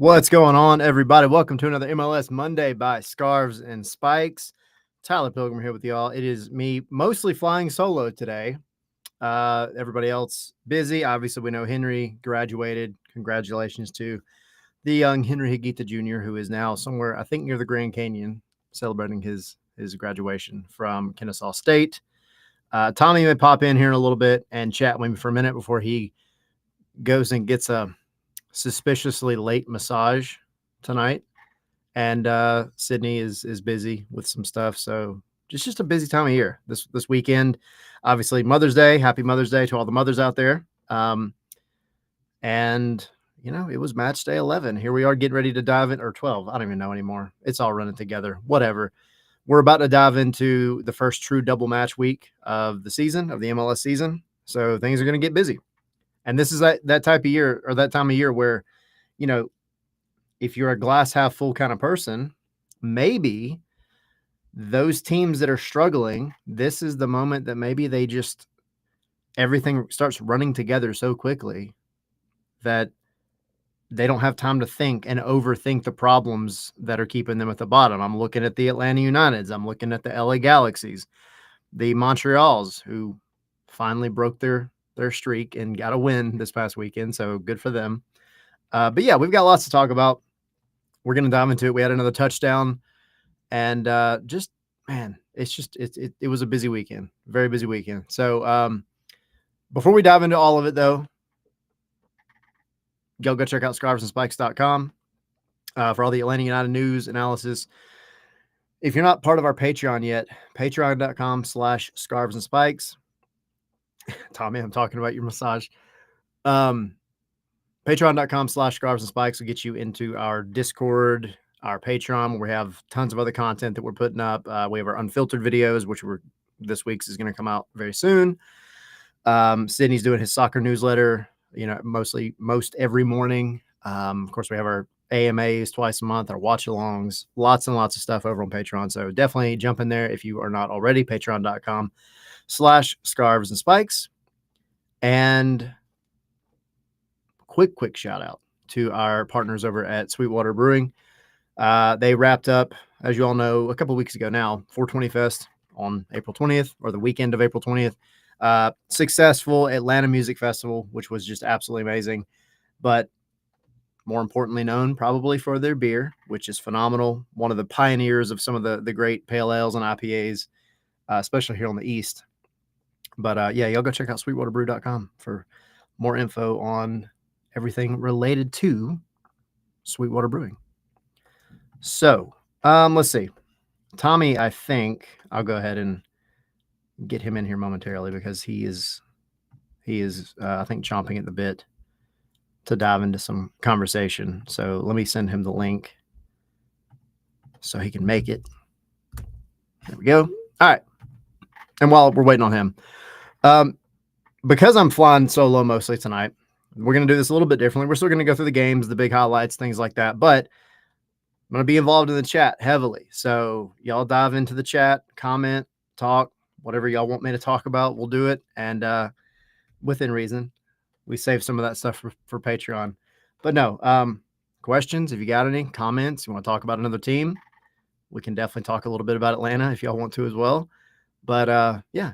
What's going on, everybody? Welcome to another MLS Monday by Scarves and Spikes. Tyler Pilgrim here with y'all. It is me mostly flying solo today. Everybody else busy. Obviously, we know Henry graduated. Congratulations to the young Henry Higuita Jr., who is now somewhere, I think, near the Grand Canyon, celebrating his graduation from Kennesaw State. Tommy may pop in here in a little bit and chat with me for a minute before he goes and gets a suspiciously late massage tonight. And Sydney is busy with some stuff. So just a busy time of year this weekend. Obviously, Mother's Day. Happy Mother's Day to all the mothers out there. And it was match day 11. Here we are getting ready to dive in, or 12. I don't even know anymore. It's all running together. Whatever. We're about to dive into the first true double match week of the season, of the MLS season. So things are going to get busy. And this is that type of year, or that time of year where, if you're a glass half full kind of person, maybe those teams that are struggling, this is the moment that maybe everything starts running together so quickly that they don't have time to think and overthink the problems that are keeping them at the bottom. I'm looking at the Atlanta Uniteds. I'm looking at the LA Galaxies, the Montreals, who finally broke their streak and got a win this past weekend. So good for them. But yeah, we've got lots to talk about. We're going to dive into it. We had another touchdown, and it was a busy weekend, very busy weekend. So before we dive into all of it, though, go check out scarvesandspikes.com for all the Atlanta United news, analysis. If you're not part of our Patreon yet, patreon.com/scarvesandspikes. Tommy, I'm talking about your massage. Patreon.com/scarvesandspikes will get you into our Discord, our Patreon, where we have tons of other content that we're putting up. We have our unfiltered videos, which this week's is going to come out very soon. Sydney's doing his soccer newsletter, most every morning. Of course, we have our AMAs twice a month, our watch-alongs, lots and lots of stuff over on Patreon. So definitely jump in there if you are not already. Patreon.com/scarvesandspikes. And quick shout out to our partners over at Sweetwater Brewing. They wrapped up, as you all know, a couple of weeks ago now, 420 Fest on April 20th, or the weekend of April 20th. Successful Atlanta Music Festival, which was just absolutely amazing. But more importantly known probably for their beer, which is phenomenal. One of the pioneers of some of the great pale ales and IPAs, especially here on the East. But yeah, y'all go check out sweetwaterbrew.com for more info on everything related to Sweetwater Brewing. So let's see. Tommy, I think I'll go ahead and get him in here momentarily because he is I think chomping at the bit to dive into some conversation. So let me send him the link so he can make it. There we go. All right. And while we're waiting on him, because I'm flying solo mostly tonight, we're going to do this a little bit differently. We're still going to go through the games, the big highlights, things like that. But I'm going to be involved in the chat heavily. So y'all dive into the chat, comment, talk, whatever y'all want me to talk about, we'll do it. And within reason, we save some of that stuff for Patreon. But no, questions, if you got any comments, you want to talk about another team, we can definitely talk a little bit about Atlanta if y'all want to as well. But yeah,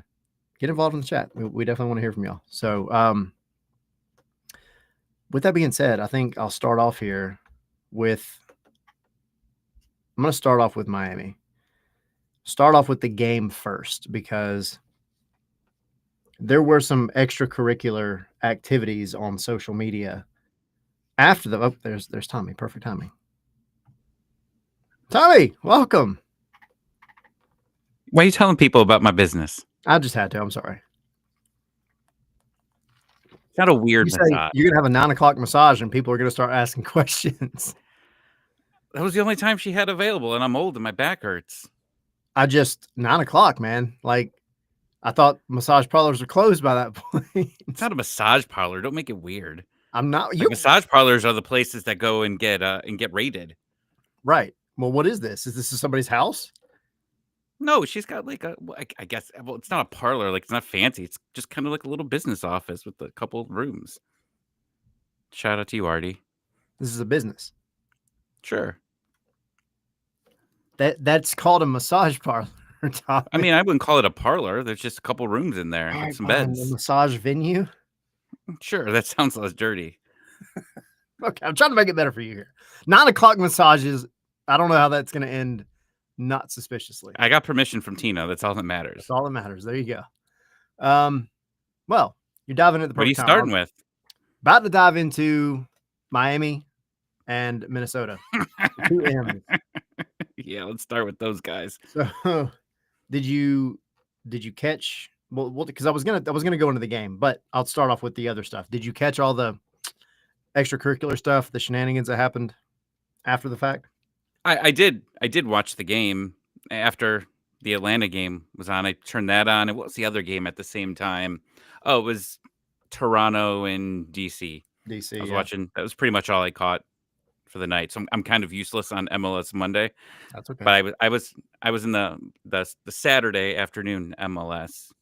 get involved in the chat. We definitely want to hear from y'all. So with that being said, I think I'll start off here with I'm going to start off with Miami. Start off with the game first, because there were some extracurricular activities on social media after the. Oh, there's Tommy. Perfect timing. Tommy, welcome. Why are you telling people about my business? I just had to. I'm sorry. It's not a weird massage. You're gonna have a 9:00 massage, and people are gonna start asking questions. That was the only time she had available, and I'm old and my back hurts. 9:00, man. Like, I thought massage parlors are closed by that point. It's not a massage parlor. Don't make it weird. I'm not. Massage parlors are the places that go and get rated. Right. Well, what is this? Is this somebody's house? No, she's got like I guess. Well, it's not a parlor. Like, it's not fancy. It's just kind of like a little business office with a couple of rooms. Shout out to you, Artie. This is a business. Sure. That's called a massage parlor, Tommy. I mean, I wouldn't call it a parlor. There's just a couple rooms in there All with right, some fine, a beds. massage venue. Sure, that sounds less dirty. Okay, I'm trying to make it better for you here. 9 o'clock massages. I don't know how that's going to end. Not suspiciously. I got permission from Tina. That's all that matters. That's all that matters. There you go. Well, you're diving at the What are you perfect time. starting with? About to dive into Miami and Minnesota. The 2 M's. Yeah, let's start with those guys. So, did you catch? Well, because I was gonna go into the game, but I'll start off with the other stuff. Did you catch all the extracurricular stuff, the shenanigans that happened after the fact? I did watch the game after the Atlanta game was on. I turned that on. And what was the other game at the same time? Oh, it was Toronto and DC. DC. I was watching. That was pretty much all I caught for the night. So I'm kind of useless on MLS Monday. That's okay. But I was in the Saturday afternoon MLS.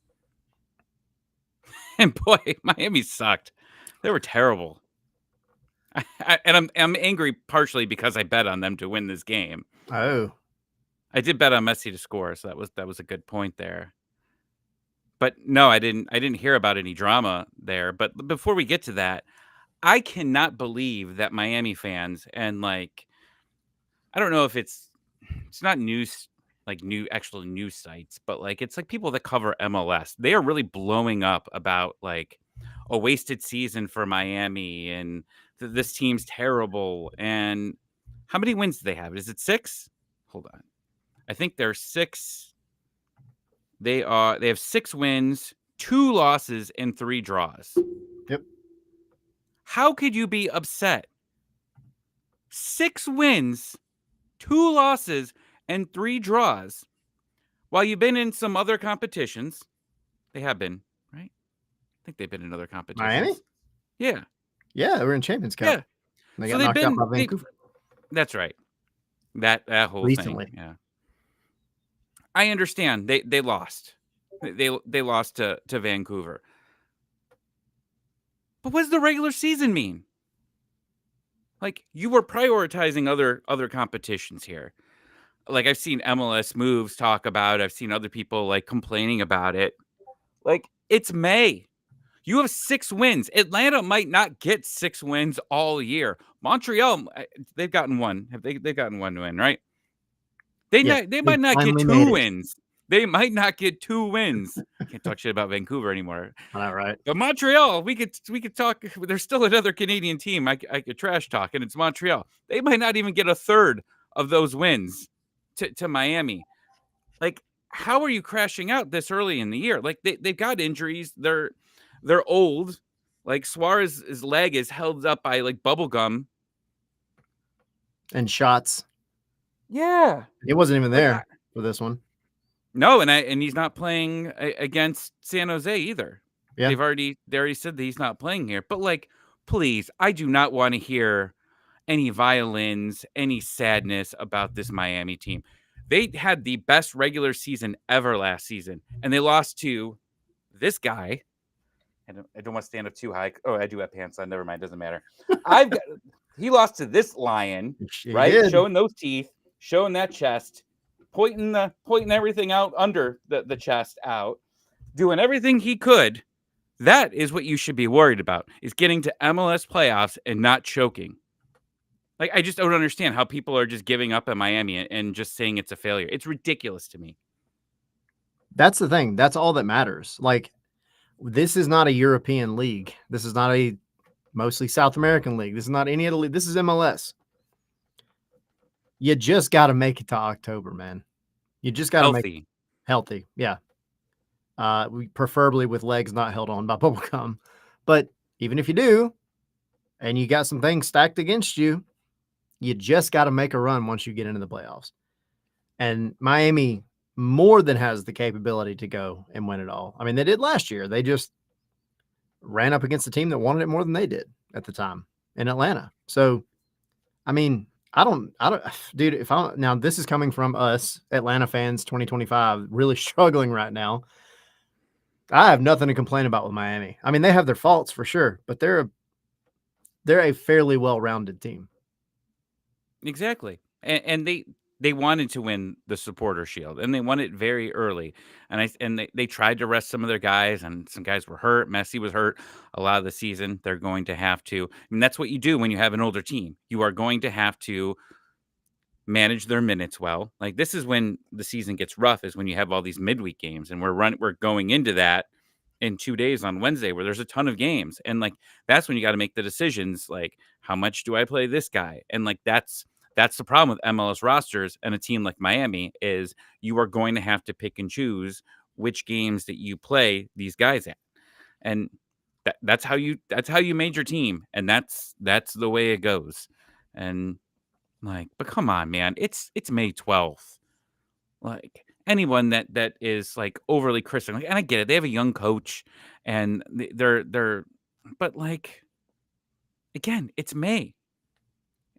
And boy, Miami sucked. They were terrible. And I'm angry partially because I bet on them to win this game. Oh, I did bet on Messi to score, so that was a good point there. But no, I didn't hear about any drama there. But before we get to that, I cannot believe that Miami fans and like I don't know if it's not news like actual news sites, but like it's like people that cover MLS. They are really blowing up about like a wasted season for Miami and this team's terrible. And how many wins do they have? Is it 6? Hold on. I think they're 6. They have 6 wins, 2 losses, and 3 draws. Yep. How could you be upset? 6 wins, 2 losses, and 3 draws. While you've been in some other competitions, they have been, right? I think they've been in other competitions. Miami? Yeah. Yeah, we're in Champions Cup. Yeah. They So got knocked out by Vancouver. That's right. That whole Recently. thing. Yeah. I understand. They lost. They lost to Vancouver. But what does the regular season mean? Like you were prioritizing other competitions here. Like I've seen MLS Moves talk about, I've seen other people like complaining about it. Like it's May. You have 6 wins. Atlanta might not get 6 wins all year. Montreal, they've gotten one. They've gotten one win, right? They might not get 2 wins. They might not get 2 wins. Can't talk shit about Vancouver anymore. All right. But Montreal, we could talk. There's still another Canadian team I could trash talk, and it's Montreal. They might not even get a third of those wins to Miami. Like, how are you crashing out this early in the year? Like they've got injuries. They're old. Like Suarez's leg is held up by like bubble gum and shots. Yeah, it wasn't even there for this one. No, and he's not playing against San Jose either. Yeah. They already said that he's not playing here. But like, please, I do not want to hear any violins, any sadness about this Miami team. They had the best regular season ever last season, and they lost to this guy. I don't want to stand up too high. Oh, I do have pants on. Never mind. Doesn't matter. He lost to this lion, right? Did. Showing those teeth, showing that chest, pointing everything out under the chest out, doing everything he could. That is what you should be worried about, is getting to MLS playoffs and not choking. Like, I just don't understand how people are just giving up at Miami and just saying it's a failure. It's ridiculous to me. That's the thing. That's all that matters. Like, this is not a European league. This is not a mostly South American league. This is not any other league. This is MLS. You just got to make it to October, man. You just got to make it healthy. Yeah. Preferably with legs not held on by bubblegum. But even if you do, and you got some things stacked against you, you just got to make a run once you get into the playoffs. And Miami more than has the capability to go and win it all. I mean, they did last year. They just ran up against a team that wanted it more than they did at the time in Atlanta. So, I mean, I don't, dude, now this is coming from us, Atlanta fans, 2025, really struggling right now. I have nothing to complain about with Miami. I mean, they have their faults for sure, but they're a fairly well-rounded team. Exactly. And they wanted to win the supporter shield, and they won it very early. And they tried to rest some of their guys, and some guys were hurt. Messi was hurt a lot of the season. They're going to have to, and that's what you do when you have an older team. You are going to have to manage their minutes well. Like, this is when the season gets rough, is when you have all these midweek games, and we're going into that in 2 days on Wednesday where there's a ton of games. And, like, that's when you gotta make the decisions, like, how much do I play this guy? And, like, that's the problem with MLS rosters and a team like Miami, is you are going to have to pick and choose which games that you play these guys at. And that's how you made your team, and that's the way it goes. And, like, but come on, man. It's May 12th. Like, anyone that is, like, overly Christian, like, and I get it. They have a young coach, and they're but, like, again, it's May,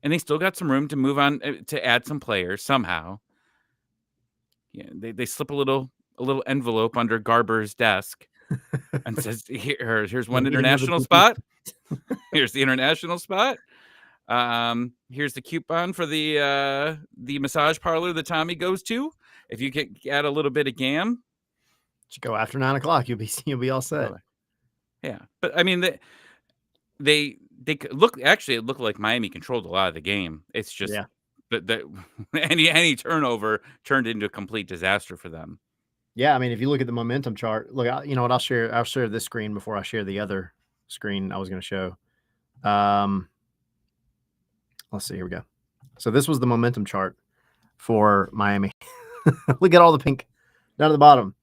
and they still got some room to move on, to add some players somehow. Yeah, they slip a little envelope under Garber's desk and says, "Here's You one need another international DP. spot. Here's the international spot. Here's the coupon for the massage parlor that Tommy goes to. If you can add a little bit of gam, Just go after 9 o'clock. You'll be all set. go." Yeah, but I mean, look. Actually, it looked like Miami controlled a lot of the game. It's just Yeah. that any turnover turned into a complete disaster for them. Yeah, I mean, if you look at the momentum chart, look, you know what? I'll share this screen before I share the other screen I was going to show. Let's see. Here we go. So this was the momentum chart for Miami. Look at all the pink down at the bottom.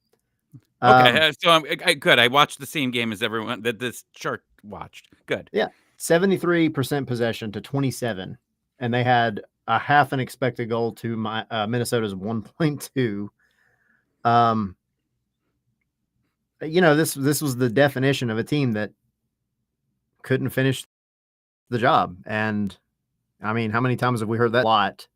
Okay, so I good. I watched the same game as everyone that this chart watched. Good. Yeah, 73% possession to 27, and they had a half an expected goal to Minnesota's 1.2. You know, this was the definition of a team that couldn't finish the job. And I mean, how many times have we heard that? A lot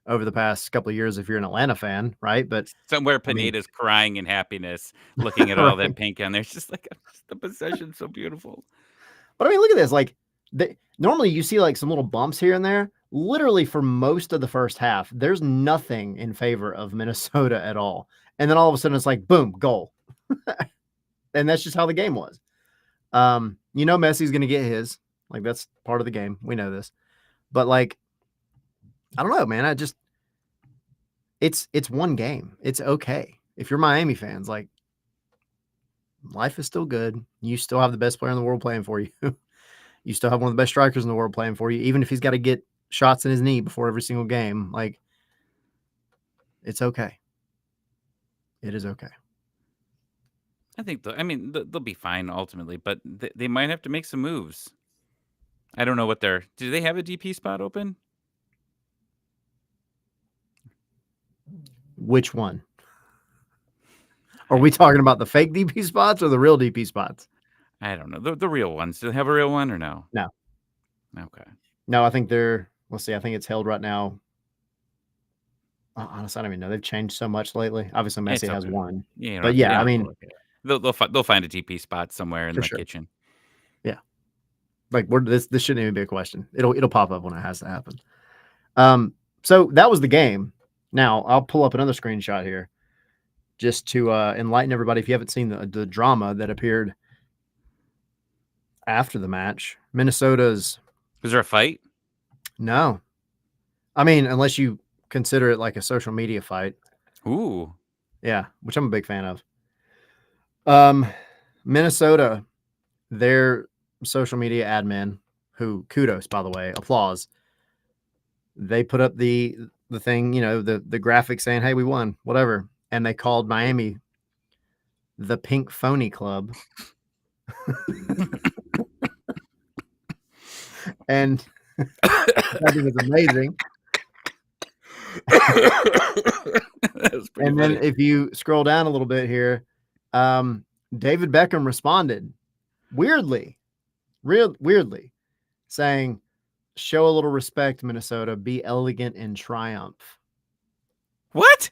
over the past couple of years if you're an Atlanta fan, right? But Somewhere I mean, Pineda's crying in happiness, looking at all that right. pink on there. It's just like, the possession's so beautiful. But I mean, look at this. Like, normally you see like some little bumps here and there. Literally for most of the first half, there's nothing in favor of Minnesota at all. And then all of a sudden it's like, boom, goal. And that's just how the game was. You know, Messi's going to get his. Like, that's part of the game. We know this. But like, I don't know, man. It's one game. It's okay. If you're Miami fans, like, life is still good. You still have the best player in the world playing for you. You still have one of the best strikers in the world playing for you, even if he's got to get shots in his knee before every single game. Like, it's okay. It is okay. I think they'll be fine ultimately, but they might have to make some moves. I don't know what do they have a DP spot open? Which one? Are we talking about the fake DP spots or the real DP spots? I don't know. The real ones. Do they have a real one or no? No. Okay. No, I think let's see. I think it's held right now. Honestly, I don't even know. They've changed so much lately. Obviously, Messi has one. Yeah, But yeah, I mean, they'll find a DP spot somewhere in for the sure. kitchen. Yeah. Like, this shouldn't even be a question. It'll pop up when it has to happen. So that was the game. Now I'll pull up another screenshot here just to enlighten everybody. If you haven't seen the drama that appeared after the match, Minnesota's. Was there a fight? No. I mean, unless you consider it like a social media fight. Ooh. Yeah, which I'm a big fan of. Minnesota, their social media admin, who, kudos, by the way, applause. They put up the thing, you know, the graphic saying, "Hey, we won," whatever, and they called Miami the Pink Phony Club. And I think it's amazing. And then if you scroll down a little bit here, David Beckham responded weirdly, saying, "Show a little respect, Minnesota. Be elegant in triumph." What?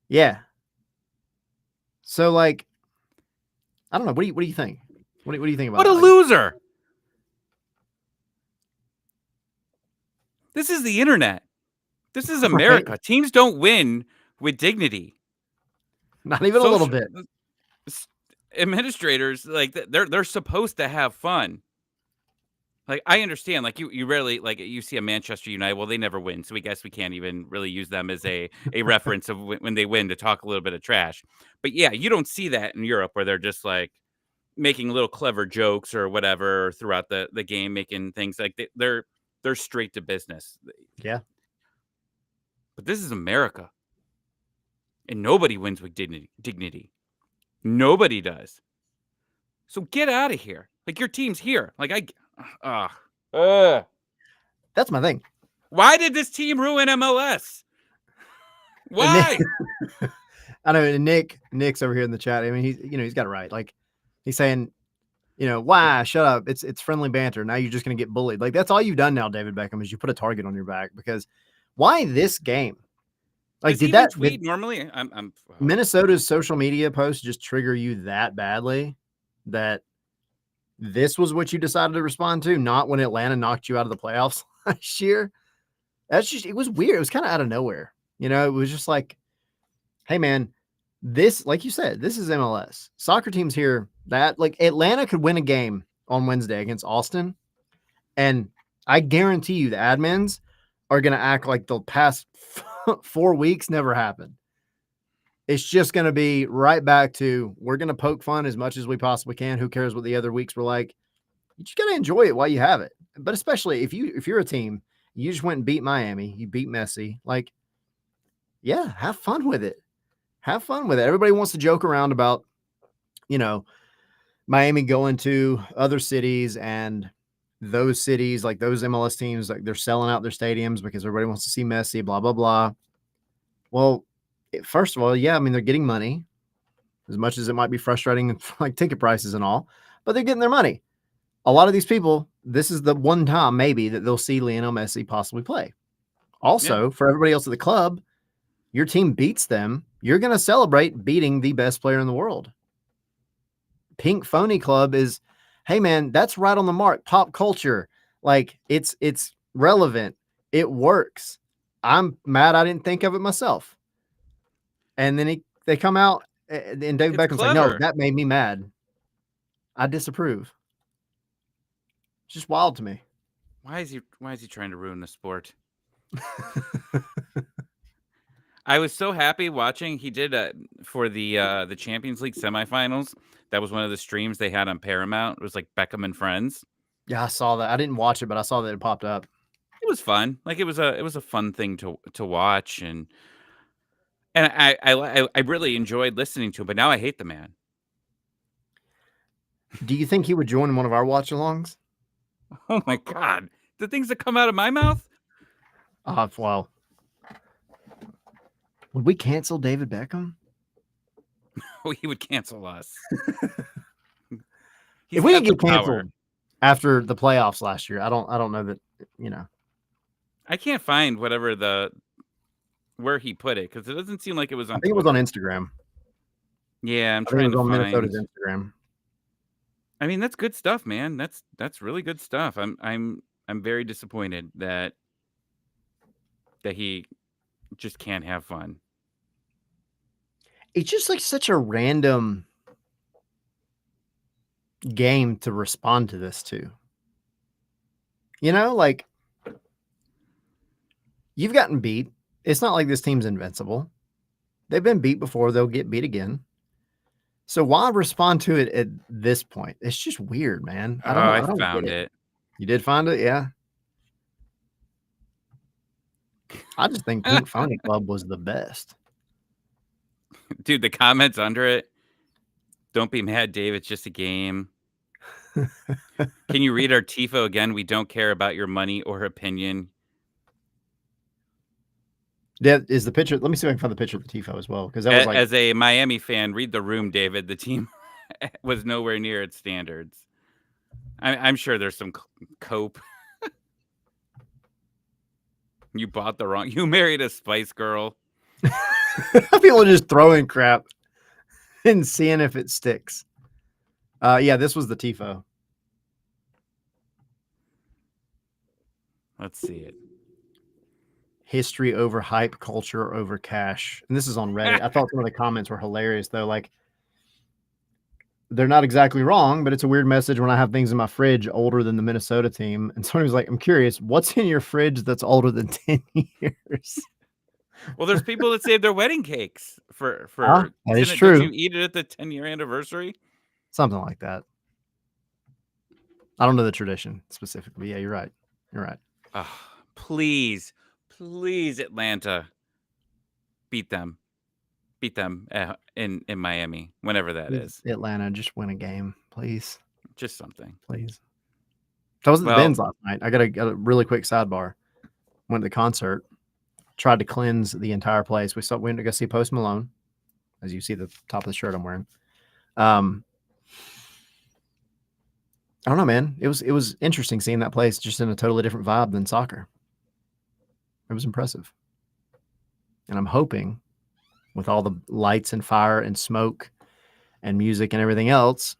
Yeah. So, like, I don't know. What do you think? What do you think about What a it? loser! This is the internet. This is Right? America. Teams don't win with dignity. Not even a little bit. Administrators, like, they're supposed to have fun. Like, I understand, like, you rarely, like, you see a Manchester United, well, they never win, so we guess we can't even really use them as a reference of when they win to talk a little bit of trash. But, yeah, you don't see that in Europe where they're just, like, making little clever jokes or whatever throughout the game, making things like they're straight to business. Yeah. But this is America, and nobody wins with dignity. Nobody does. So get out of here. Like, your team's here. Like, That's my thing. why did this team ruin MLS? And Why? I know, and Nick's over here in the chat. I mean, he's got it right. Like, he's saying, why? Shut up. It's friendly banter. Now you're just gonna get bullied. Like, that's all you've done now, David Beckham, is you put a target on your back. Because why this game? Like, Does he even tweet normally? I'm Minnesota's social media post just trigger you that badly that this was what you decided to respond to, not when Atlanta knocked you out of the playoffs last year? It was weird. It was kind of out of nowhere. It was just like, hey man, this, like you said, this is MLS. Soccer teams here that, like, Atlanta could win a game on Wednesday against Austin, and I guarantee you the admins are going to act like the past 4 weeks never happened. It's just going to be right back to, we're going to poke fun as much as we possibly can. Who cares what the other weeks were like? You just got to enjoy it while you have it. But especially if you're a team, you just went and beat Miami, you beat Messi. Like, yeah, have fun with it. Have fun with it. Everybody wants to joke around about, Miami going to other cities, and those cities, like those MLS teams, like they're selling out their stadiums because everybody wants to see Messi, blah, blah, blah. Well, first of all, yeah, I mean, they're getting money, as much as it might be frustrating, like ticket prices and all, but they're getting their money. A lot of these people, this is the one time maybe that they'll see Lionel Messi possibly play. Also, for everybody else at the club, your team beats them, you're going to celebrate beating the best player in the world. Pink Phony Club is, hey man, that's right on the mark. Pop culture. Like, it's relevant. It works. I'm mad I didn't think of it myself. And then they come out, and David Beckham's like, no, that made me mad. I disapprove. It's just wild to me. Why is he trying to ruin the sport? I was so happy watching. He did for the Champions League semifinals. That was one of the streams they had on Paramount. It was like Beckham and Friends. Yeah, I saw that. I didn't watch it, but I saw that it popped up. It was fun. Like, it was a fun thing to watch, and I really enjoyed listening to him. But now I hate the man. Do you think he would join one of our watch-alongs? Oh my God, the things that come out of my mouth. Well, would we cancel David Beckham? Oh, he would cancel us. If we didn't get canceled after the playoffs last year, I don't know that, I can't find where he put it, because it doesn't seem like it was on. I think it was on Instagram. Yeah, I'm trying to find Minnesota's Instagram. I mean, that's good stuff, man. That's really good stuff. I'm very disappointed that he just can't have fun. It's just like such a random game to respond to this to. Like, you've gotten beat. It's not like this team's invincible. They've been beat before. They'll get beat again. So why respond to it at this point? It's just weird, man. I don't found it. You did find it? Yeah. I just think Pink Phony Club was the best. Dude, the comments under it. Don't be mad, Dave. It's just a game. Can you read our TIFO again? We don't care about your money or opinion. That is the picture. Let me see if I can find the picture of the TIFO as well. Because that was like, as a Miami fan, read the room, David. The team was nowhere near its standards. I'm sure there's some cope. You bought the wrong. You married a Spice Girl. People are just throwing crap and seeing if it sticks. Yeah, this was the TIFO. Let's see it. history over hype, culture over cash. And this is on Reddit. I thought some of the comments were hilarious though. Like, they're not exactly wrong, but it's a weird message when I have things in my fridge older than the Minnesota team. And somebody was like, I'm curious, what's in your fridge that's older than 10 years? Well, there's people that save their wedding cakes for That is don't true. you eat it at the 10-year anniversary? Something like that. I don't know the tradition specifically. Yeah, you're right. You're right. Oh, please, please, Atlanta, beat them. Beat them in Miami, whenever that is. Atlanta, just win a game, please. Just something. Please. So I was at the Well, Benz last night. I got a really quick sidebar. Went to the concert, tried to cleanse the entire place. We went to go see Post Malone, as you see the top of the shirt I'm wearing. I don't know, man. It was interesting seeing that place just in a totally different vibe than soccer. It was impressive. And I'm hoping with all the lights and fire and smoke and music and everything else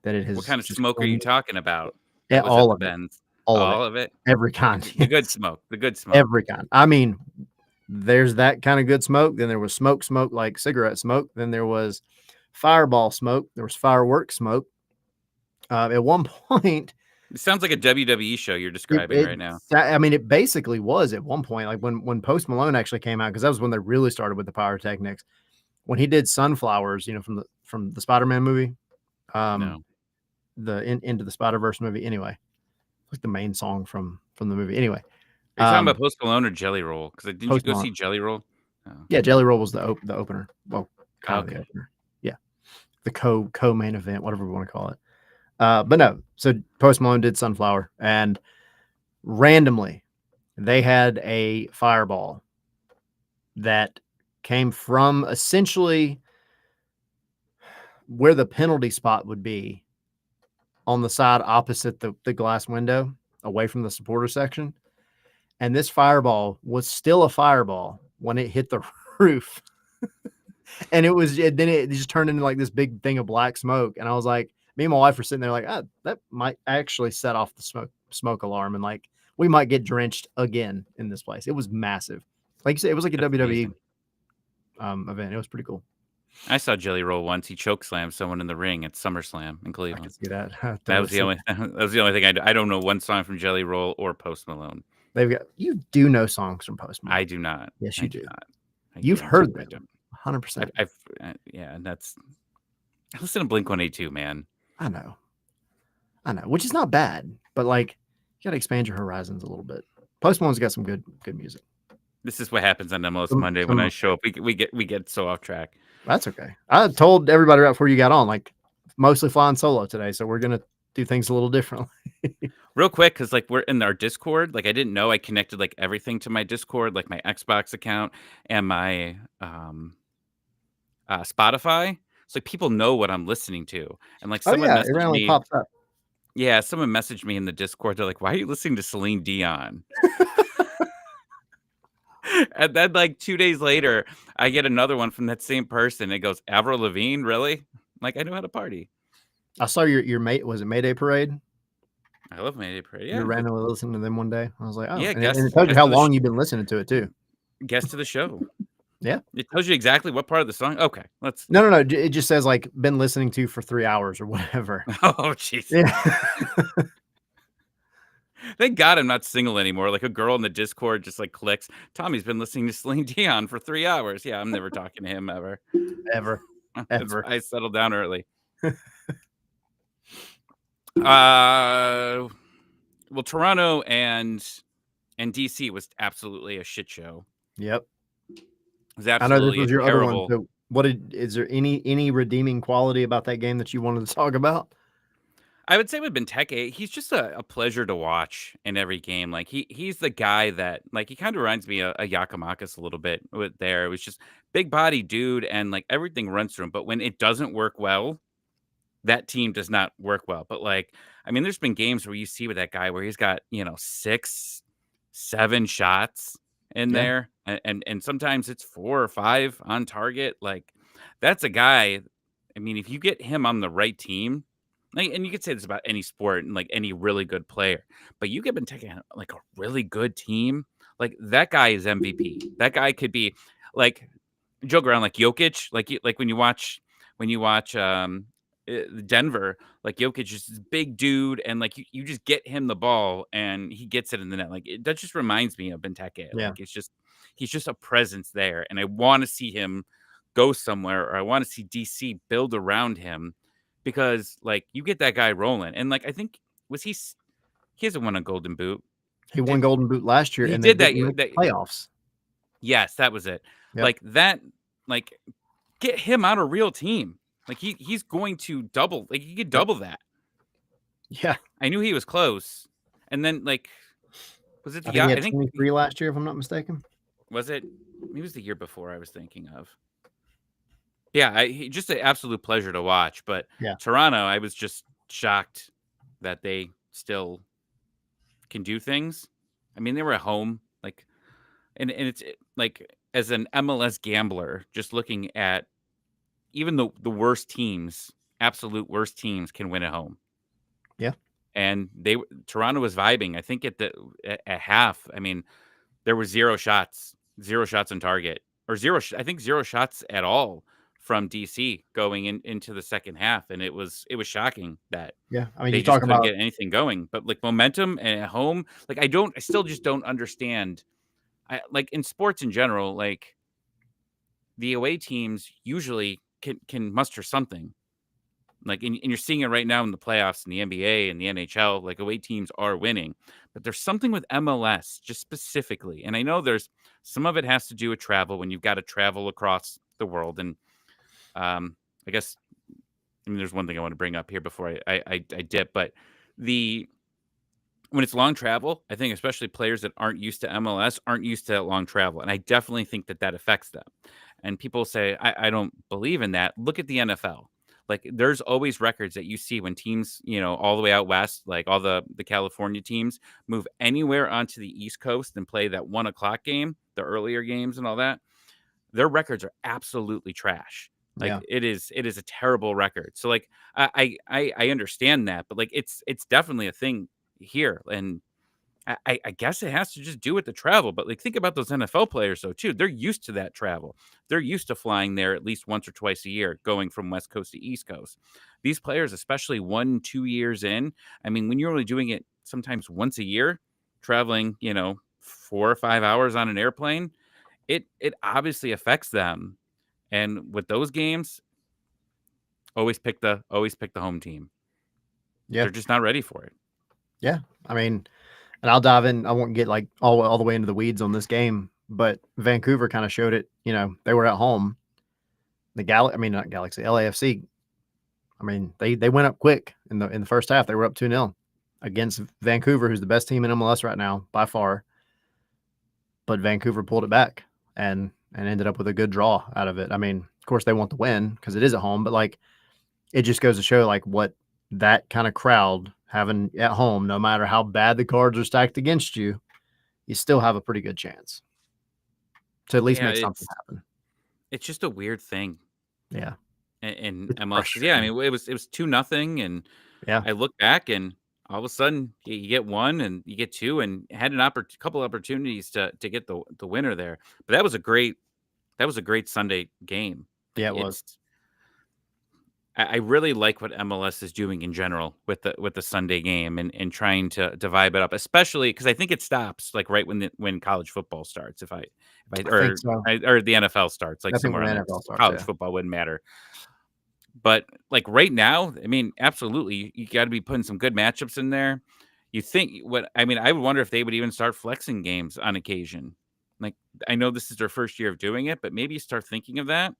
that it has. what kind of smoke are you talking about? Yeah, That was all at the of it. Benz. All of it? Every kind. The good smoke. The good smoke. Every kind. I mean, there's that kind of good smoke. Then there was smoke like cigarette smoke. Then there was fireball smoke. There was fireworks smoke. At one point, It sounds like a WWE show you're describing right now. I mean, it basically was at one point, like when Post Malone actually came out, because that was when they really started with the pyrotechnics. When he did Sunflowers, from the Spider-Man movie, No. the Into the Spider-Verse movie. Anyway, like the main song from the movie. Anyway, Are you talking about Post Malone or Jelly Roll? Because didn't you go see Jelly Roll? Oh. Yeah, Jelly Roll was the opener. Well, kind of the opener. Yeah, the co-main event, whatever we want to call it. But no, so Post Malone did Sunflower, and randomly they had a fireball that came from essentially where the penalty spot would be on the side opposite the glass window, away from the supporter section. And this fireball was still a fireball when it hit the roof. And then it just turned into like this big thing of black smoke. And I was like, me and my wife were sitting there like, that might actually set off the smoke alarm. And like, we might get drenched again in this place. It was massive. Like you said, it was like a WWE event. It was pretty cool. I saw Jelly Roll once. He choke slammed someone in the ring at SummerSlam in Cleveland. I can see that. That was the only thing I don't know one song from Jelly Roll or Post Malone. You do know songs from Post Malone. I do not. Yes, you do. Not. You've heard them. 100%. Yeah, and that's. I listen to Blink-182, man. I know, which is not bad, but like you got to expand your horizons a little bit. Post Malone's got some good music. This is what happens on MLS Monday when I show up. We get so off track. That's okay. I told everybody right before you got on, like mostly flying solo today, so we're gonna do things a little differently. Real quick, because like we're in our Discord. Like I didn't know I connected like everything to my Discord, like my Xbox account and my Spotify. So like people know what I'm listening to, and like someone it randomly me. pops up. Yeah, someone messaged me in the Discord. They're like, "Why are you listening to Celine Dion?" And then like 2 days later, I get another one from that same person. It goes, Avril Lavigne, really? Like I know how to party. I saw your mate. Was it Mayday Parade? I love Mayday Parade. Yeah, you randomly listening to them one day. I was like, oh, yeah. and it tells you how long you've been listening to it too. Guest to the show. Yeah, it tells you exactly what part of the song. Okay, let's. No. It just says like been listening to for 3 hours or whatever. Oh, jeez. Yeah. Thank God I'm not single anymore. Like a girl in the Discord just like clicks. Tommy's been listening to Celine Dion for 3 hours. Yeah, I'm never talking to him ever. Ever. I settled down early. Well, Toronto and DC was absolutely a shit show. Yep. It was absolutely I know this was your terrible. other one. So is there any redeeming quality about that game that you wanted to talk about? I would say with Benteke, he's just a pleasure to watch in every game. Like he's the guy that like he kind of reminds me of Giakoumakis a little bit with there. It was just big body dude and like everything runs through him. But when it doesn't work well, that team does not work well. But like, I mean, there's been games where you see with that guy where he's got, 6, 7 shots in there. And sometimes it's 4 or 5 on target. Like that's a guy. I mean, if you get him on the right team, and you could say this about any sport and like any really good player, but you get Benteke like a really good team. Like that guy is MVP. That guy could be like joke around like Jokic, like when you watch Denver, like Jokic is this big dude, and like you just get him the ball and he gets it in the net. Like that just reminds me of Benteke. Yeah. Like he's just a presence there, and I want to see him go somewhere, or I want to see DC build around him because like you get that guy rolling, and like I think he hasn't won a Golden Boot. He won Did Golden Boot last year, he and they did that? didn't make the playoffs. Yes, that was it. Yep. Like that, like get him on a real team. Like he's going to double. Like he could Yep. double that. Yeah. I knew he was close, and then like was it I the think he I had think 23 last year, if I'm not mistaken. was it? Maybe it was the year before I was thinking of. Yeah, just an absolute pleasure to watch. But Yeah. Toronto, I was just shocked that they still can do things. I mean, they were at home, like, and it's like as an MLS gambler, just looking at even the worst teams, absolute worst teams, can win at home. Yeah. And Toronto was vibing. I think at half, I mean, there were zero shots on target, or I think zero shots at all from DC going into the second half, and it was shocking that Yeah. I mean, they you just talk couldn't about get anything going. But like momentum and at home, like I still just don't understand. Like in sports in general, like the away teams usually can muster something. Like, and you're seeing it right now in the playoffs in the NBA and the NHL. Like away teams are winning, but there's something with MLS just specifically, and I know there's some of it has to do with travel when you've got to travel across the world. And I guess I mean there's one thing I want to bring up here before I dip, but the when it's long travel, I think especially players that aren't used to MLS aren't used to that long travel, and I definitely think that affects them. And people say, I don't believe in that. Look at the NFL. Like, there's always records that you see when teams, all the way out west, like all the California teams, move anywhere onto the East Coast and play that 1 o'clock game, the earlier games and all that. Their records are absolutely trash. Like yeah. it is a terrible record. So like I understand that, but like it's definitely a thing here. And I guess it has to just do with the travel, but like think about those NFL players though too. They're used to that travel. They're used to flying there at least once or twice a year, going from West Coast to East Coast. These players, especially 1-2 years in, I mean, when you're only doing it sometimes once a year, traveling, 4 or 5 hours on an airplane, it obviously affects them. And with those games, always pick the home team. Yeah. They're just not ready for it. Yeah. I mean, and I'll dive in. I won't get like all the way into the weeds on this game, but Vancouver kind of showed it. They were at home. Not Galaxy, LAFC. I mean, they went up quick in the first half. They were up 2-0 against Vancouver, who's the best team in MLS right now by far. But Vancouver pulled it back and ended up with a good draw out of it. I mean, of course they want the win because it is at home, but like it just goes to show like what that kind of crowd having at home, no matter how bad the cards are stacked against you, you still have a pretty good chance to at least make something happen. It's just a weird thing. Yeah. In It's MLS, 'cause, yeah, I mean, it was 2-0, and Yeah. I look back, and all of a sudden, you get 1 and you get 2, and had a couple opportunities to get the winner there. But that was a great Sunday game. Yeah, Like, it was. I really like what MLS is doing in general with the Sunday game and trying to vibe it up, especially because I think it stops like right when college football starts. If I I think so. or the NFL starts, like I think when somewhere on the there. NFL starts, College yeah. football wouldn't matter. But like right now, I mean, absolutely, you got to be putting some good matchups in there. You think I would wonder if they would even start flexing games on occasion. Like I know this is their first year of doing it, but maybe start thinking of that.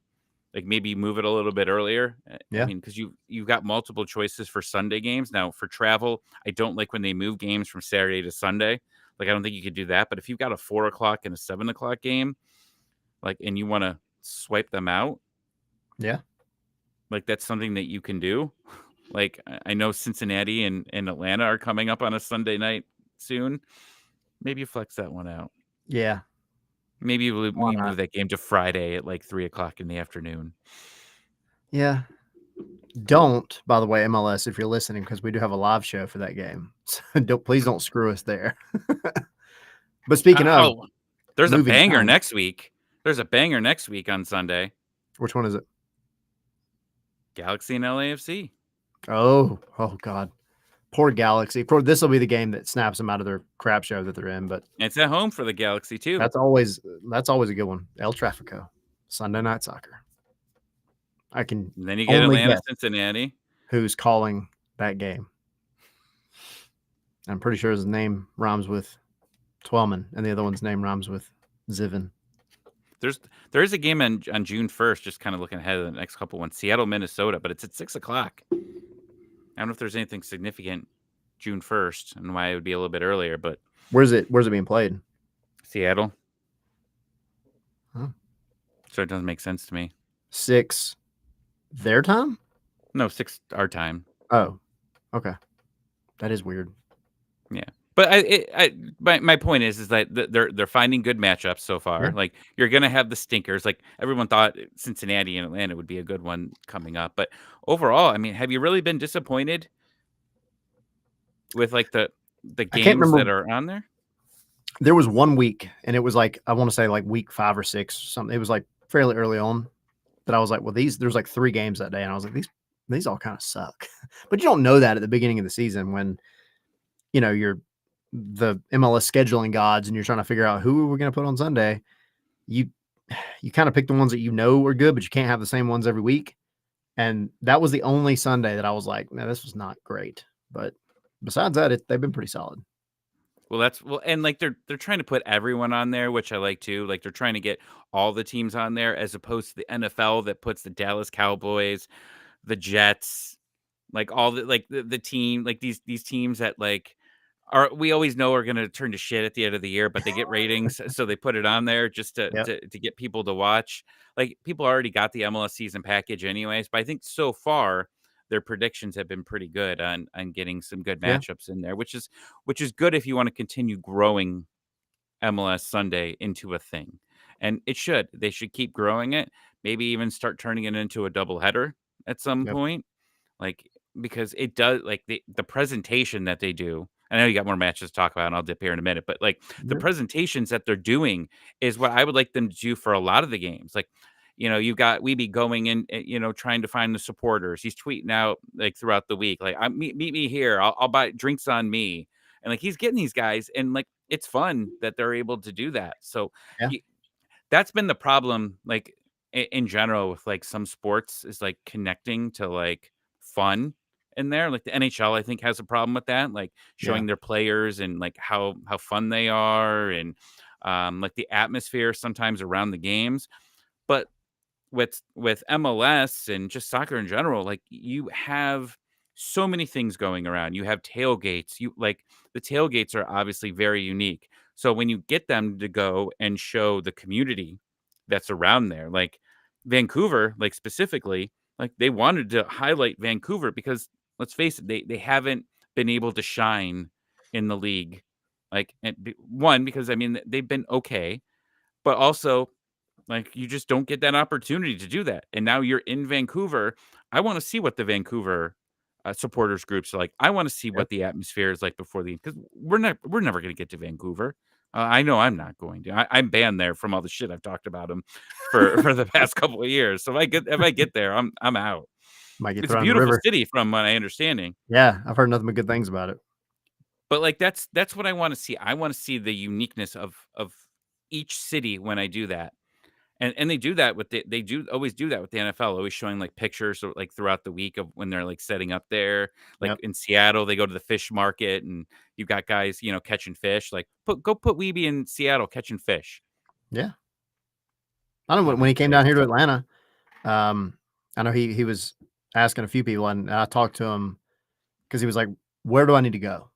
Like maybe move it a little bit earlier. I Yeah. mean, because you've got multiple choices for Sunday games now. For travel, I don't like when they move games from Saturday to Sunday. Like I don't think you could do that. But if you've got a 4 o'clock and a 7 o'clock game, like and you want to swipe them out, Yeah. like that's something that you can do. Like I know Cincinnati and Atlanta are coming up on a Sunday night soon. Maybe you flex that one out. Yeah. Maybe you Why not? move that game to Friday at like 3 o'clock in the afternoon. Yeah. Don't, by the way, MLS, if you're listening, because we do have a live show for that game. So please don't screw us there. But speaking of there's a moving banger time, next week. There's a banger next week on Sunday. which one is it? Galaxy and LAFC. Oh God. Poor Galaxy. This will be the game that snaps them out of their crap show that they're in. But It's at home for the Galaxy too. that's always a good one. El Trafico, Sunday Night Soccer. I can And then you get only Atlanta, guess Cincinnati. who's calling that game. I'm pretty sure his name rhymes with Twelman, and the other one's name rhymes with Zivin. There is a game on June 1st, just kind of looking ahead of the next couple ones. Seattle, Minnesota, but it's at 6:00. I don't know if there's anything significant June 1st and why it would be a little bit earlier, but Where's it being played? Seattle. Huh. So it doesn't make sense to me. 6 their time? No, 6 our time. Oh, okay. That is weird. Yeah. But my point is that they're finding good matchups so far. Yeah. Like, you're gonna have the stinkers. Like, everyone thought Cincinnati and Atlanta would be a good one coming up. But overall, I mean, have you really been disappointed with like the games that are on there? There was 1 week, and it was like, I want to say like week 5 or 6, something. It was like fairly early on that I was like, well, there's like 3 games that day, and I was like, these all kind of suck. But you don't know that at the beginning of the season when you're the MLS scheduling gods and you're trying to figure out who we're going to put on Sunday. You kind of pick the ones that are good, but you can't have the same ones every week. And that was the only Sunday that I was like, man, this was not great. But besides that, they've been pretty solid. Well, and like they're trying to put everyone on there, which I like too. Like, they're trying to get all the teams on there, as opposed to the NFL that puts the Dallas Cowboys, the Jets, like all the team, like these teams that like we always know are going to turn to shit at the end of the year, but they get ratings, so they put it on there just to Yep. to get people to watch. Like, people already got the MLS season package anyways, but I think so far their predictions have been pretty good on getting some good Yeah. matchups in there, which is good if you want to continue growing MLS Sunday into a thing. And they should keep growing it, maybe even start turning it into a doubleheader at some Yep. point. Like, because it does, like, the presentation that they do. I know you got more matches to talk about, and I'll dip here in a minute, but like the Yep. presentations that they're doing is what I would like them to do for a lot of the games. Like, you've got Weeby going in, trying to find the supporters. He's tweeting out like throughout the week, like, meet me here. I'll buy drinks on me. And like, he's getting these guys, and like, it's fun that they're able to do that. So Yeah. that's been the problem, like, in general with like some sports, is like connecting to like fun in there. Like, the NHL, I think, has a problem with that, like showing their players and like how fun they are, and like the atmosphere sometimes around the games. But with MLS and just soccer in general, like, you have so many things going around. You have tailgates. The tailgates are obviously very unique. So when you get them to go and show the community that's around there, like Vancouver, like specifically, like they wanted to highlight Vancouver because, let's face it, they haven't been able to shine in the league. Like, one, because I mean, they've been okay, but also, like, you just don't get that opportunity to do that. And now you're in Vancouver. I want to see what the Vancouver supporters groups are like. I want to see Yep. what the atmosphere is like before because we're never going to get to Vancouver. I know I'm not going to. I'm banned there from all the shit I've talked about them for the past couple of years. So if I get there, I'm out. Might get It's a thrown in the beautiful river. city from my understanding. Yeah. I've heard nothing but good things about it. But like, that's what I want to see. I want to see the uniqueness of each city when I do that. And they do that with they do always do that with the NFL, always showing like pictures of, like, throughout the week of when they're like setting up there. Like, Yep. in Seattle, they go to the fish market, and you've got guys, catching fish. Like, go put Weeby in Seattle catching fish. Yeah. I don't know when he came down here to Atlanta. I know he was asking a few people, and I talked to him because he was like, "Where do I need to go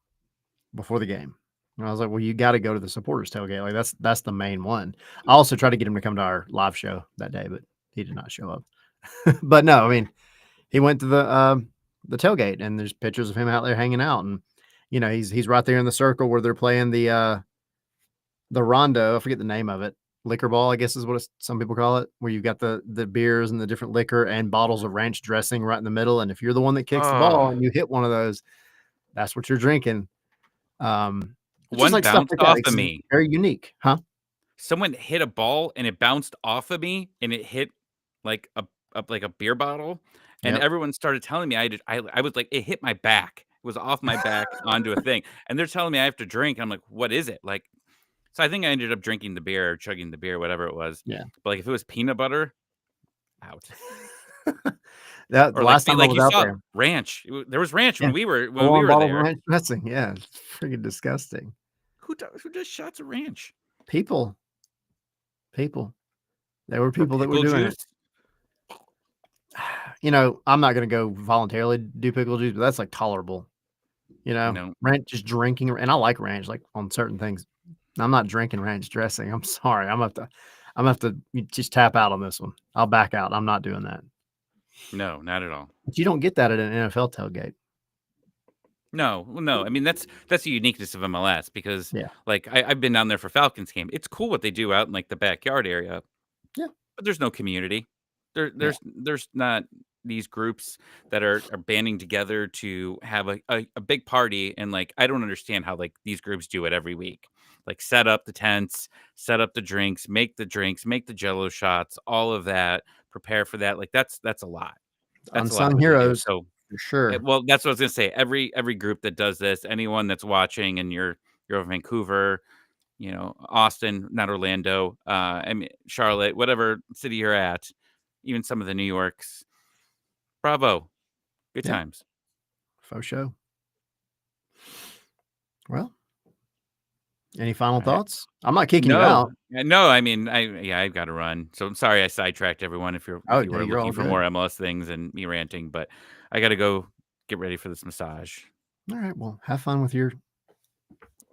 before the game?" And I was like, "Well, you got to go to the supporters tailgate. Like that's the main one." I also tried to get him to come to our live show that day, but he did not show up. But no, I mean, he went to the tailgate, and there's pictures of him out there hanging out, and he's right there in the circle where they're playing the rondo. I forget the name of it. Liquor ball, I guess is what some people call it, where you've got the beers and the different liquor and bottles of ranch dressing right in the middle. And if you're the one that kicks the ball and you hit one of those, that's what you're drinking. It's just One like stuff bounced like that. off It's of me. very unique, huh? Someone hit a ball and it bounced off of me and it hit like a beer bottle, and Yep. everyone started telling me I was like, it hit my back. It was off my back onto a thing, and they're telling me I have to drink. I'm like, what is it? Like, so I think I ended up drinking the beer or chugging the beer, whatever it was. Yeah. But like if it was peanut butter, out. That the Or like last time I like was you out saw there. ranch. There was ranch Yeah. when Full we on were bottle of there. ranch dressing. Yeah. It's freaking disgusting. Who does shots of ranch? People. People. There were Or people that were pickle doing it. juice? I'm not gonna go voluntarily do pickle juice, but that's like tolerable. No. Ranch, just drinking, and I like ranch, like on certain things. I'm not drinking ranch dressing. I'm sorry. I'm gonna have to just tap out on this one. I'll back out. I'm not doing that. No, not at all. But you don't get that at an NFL tailgate. No, well, no. I mean, that's the uniqueness of MLS because, Yeah. like, I've been down there for Falcons game. It's cool what they do out in like the backyard area, Yeah. but there's no community. Yeah. There's not these groups that are banding together to have a big party. And like, I don't understand how like these groups do it every week. Like, set up the tents, set up the drinks, make the Jello shots, all of that. Prepare for that. Like, that's a lot. That's a lot Unsung what they do. heroes So for sure. well, that's what I was gonna say. Every group that does this, anyone that's watching and you're over Vancouver, Austin, not Orlando, I mean Charlotte, whatever city you're at, even some of the New Yorks, bravo. Good Yeah. times. Faux show. Well, any final I thoughts? I'm not kicking you no. out. No, I mean, I've gotta run. So I'm sorry I sidetracked everyone if Oh, you no, were you're looking all for good. more MLS things and me ranting, but I gotta go get ready for this massage. All right. Well, have fun with your If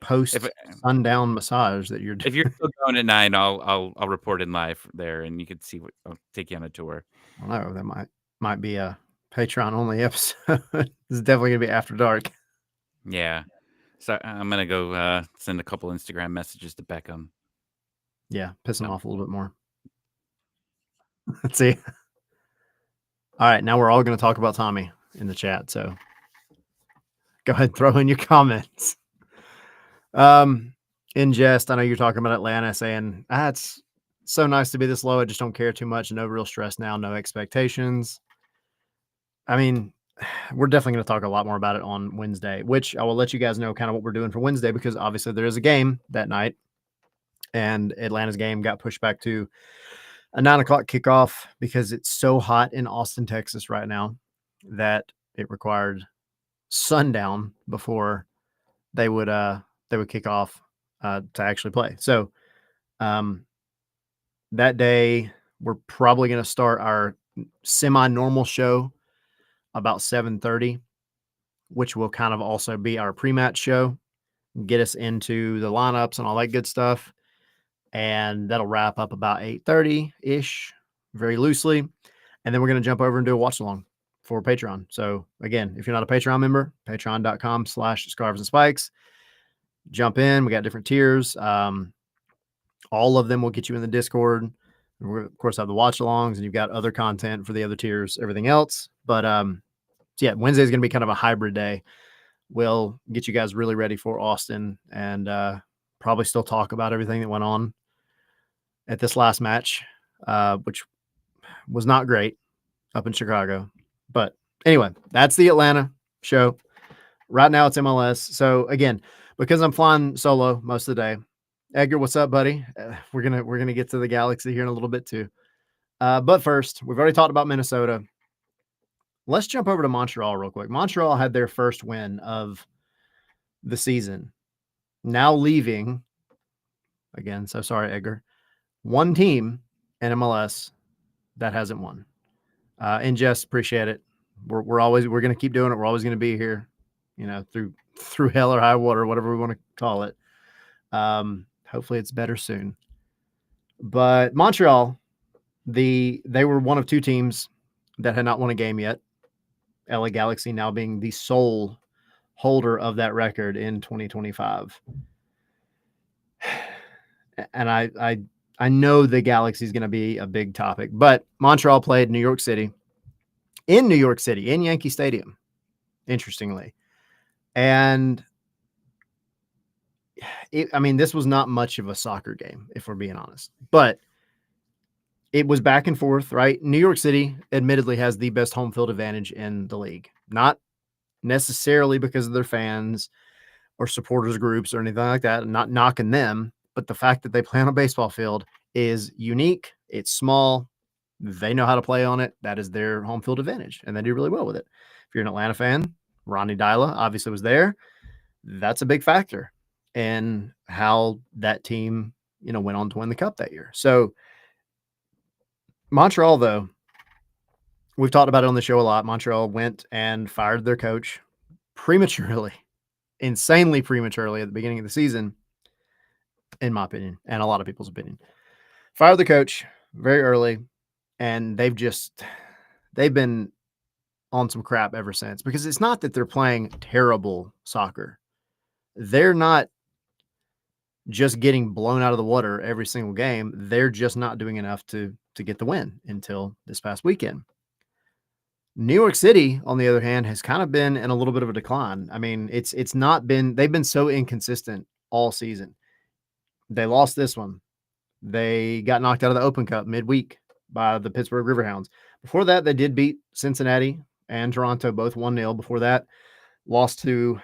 post sundown massage that you're if you're doing. still going at 9, I'll report in live there, and you could see what I'll take you on a tour. I don't know. That might be a Patreon only episode. This is definitely gonna be after dark. Yeah. So I'm gonna go send a couple Instagram messages to Beckham. Yeah, piss him So off a little bit more. Let's see. All right, now we're all gonna talk about Tommy in the chat. So go ahead and throw in your comments. In jest, I know you're talking about Atlanta saying, it's so nice to be this low. I just don't care too much. No real stress now, no expectations. I mean, we're definitely going to talk a lot more about it on Wednesday, which I will let you guys know kind of what we're doing for Wednesday because obviously there is a game that night, and Atlanta's game got pushed back to a 9 o'clock kickoff because it's so hot in Austin, Texas right now that it required sundown before they would kick off to actually play. So that day we're probably going to start our semi-normal show about 7:30, which will kind of also be our pre-match show, get us into the lineups and all that good stuff. And that'll wrap up about 8:30-ish, very loosely. And then we're going to jump over and do a watch along for Patreon. So again, if you're not a Patreon member, patreon.com/scarves and spikes, jump in. We got different tiers. All of them will get you in the Discord. We of course have the watch alongs, and you've got other content for the other tiers, everything else. But so yeah, Wednesday is going to be kind of a hybrid day. We'll get you guys really ready for Austin and probably still talk about everything that went on at this last match, which was not great up in Chicago. But anyway, that's the Atlanta show. Right now it's MLS. So again, because I'm flying solo most of the day, Edgar, what's up, buddy? We're gonna get to the Galaxy here in a little bit too. But first, we've already talked about Minnesota. Let's jump over to Montreal real quick. Montreal had their first win of the season. Now leaving again. So sorry, Edgar. One team in MLS that hasn't won. And Jess, appreciate it. We're going to keep doing it. We're always going to be here, through hell or high water, whatever we want to call it. Hopefully it's better soon. But Montreal, they were one of two teams that had not won a game yet. LA Galaxy now being the sole holder of that record in 2025. And I know the Galaxy is going to be a big topic, but Montreal played New York City in Yankee Stadium, interestingly. And I mean, this was not much of a soccer game, if we're being honest, but it was back and forth, right? New York City admittedly has the best home field advantage in the league, not necessarily because of their fans or supporters groups or anything like that. I'm not knocking them, but the fact that they play on a baseball field is unique. It's small. They know how to play on it. That is their home field advantage, and they do really well with it. If you're an Atlanta fan, Ronnie Dyla obviously was there. That's a big factor in how that team, went on to win the cup that year. So Montreal, though, we've talked about it on the show a lot. Montreal went and fired their coach prematurely, insanely prematurely at the beginning of the season, in my opinion, and a lot of people's opinion. Fired the coach very early, and they've been on some crap ever since, because it's not that they're playing terrible soccer. They're not just getting blown out of the water every single game. They're just not doing enough to get the win until this past weekend. New York City, on the other hand, has kind of been in a little bit of a decline. I mean, it's not been, they've been so inconsistent all season. They lost this one. They got knocked out of the Open Cup midweek by the Pittsburgh Riverhounds. Before that, they did beat Cincinnati and Toronto, both 1-0. Before that, lost to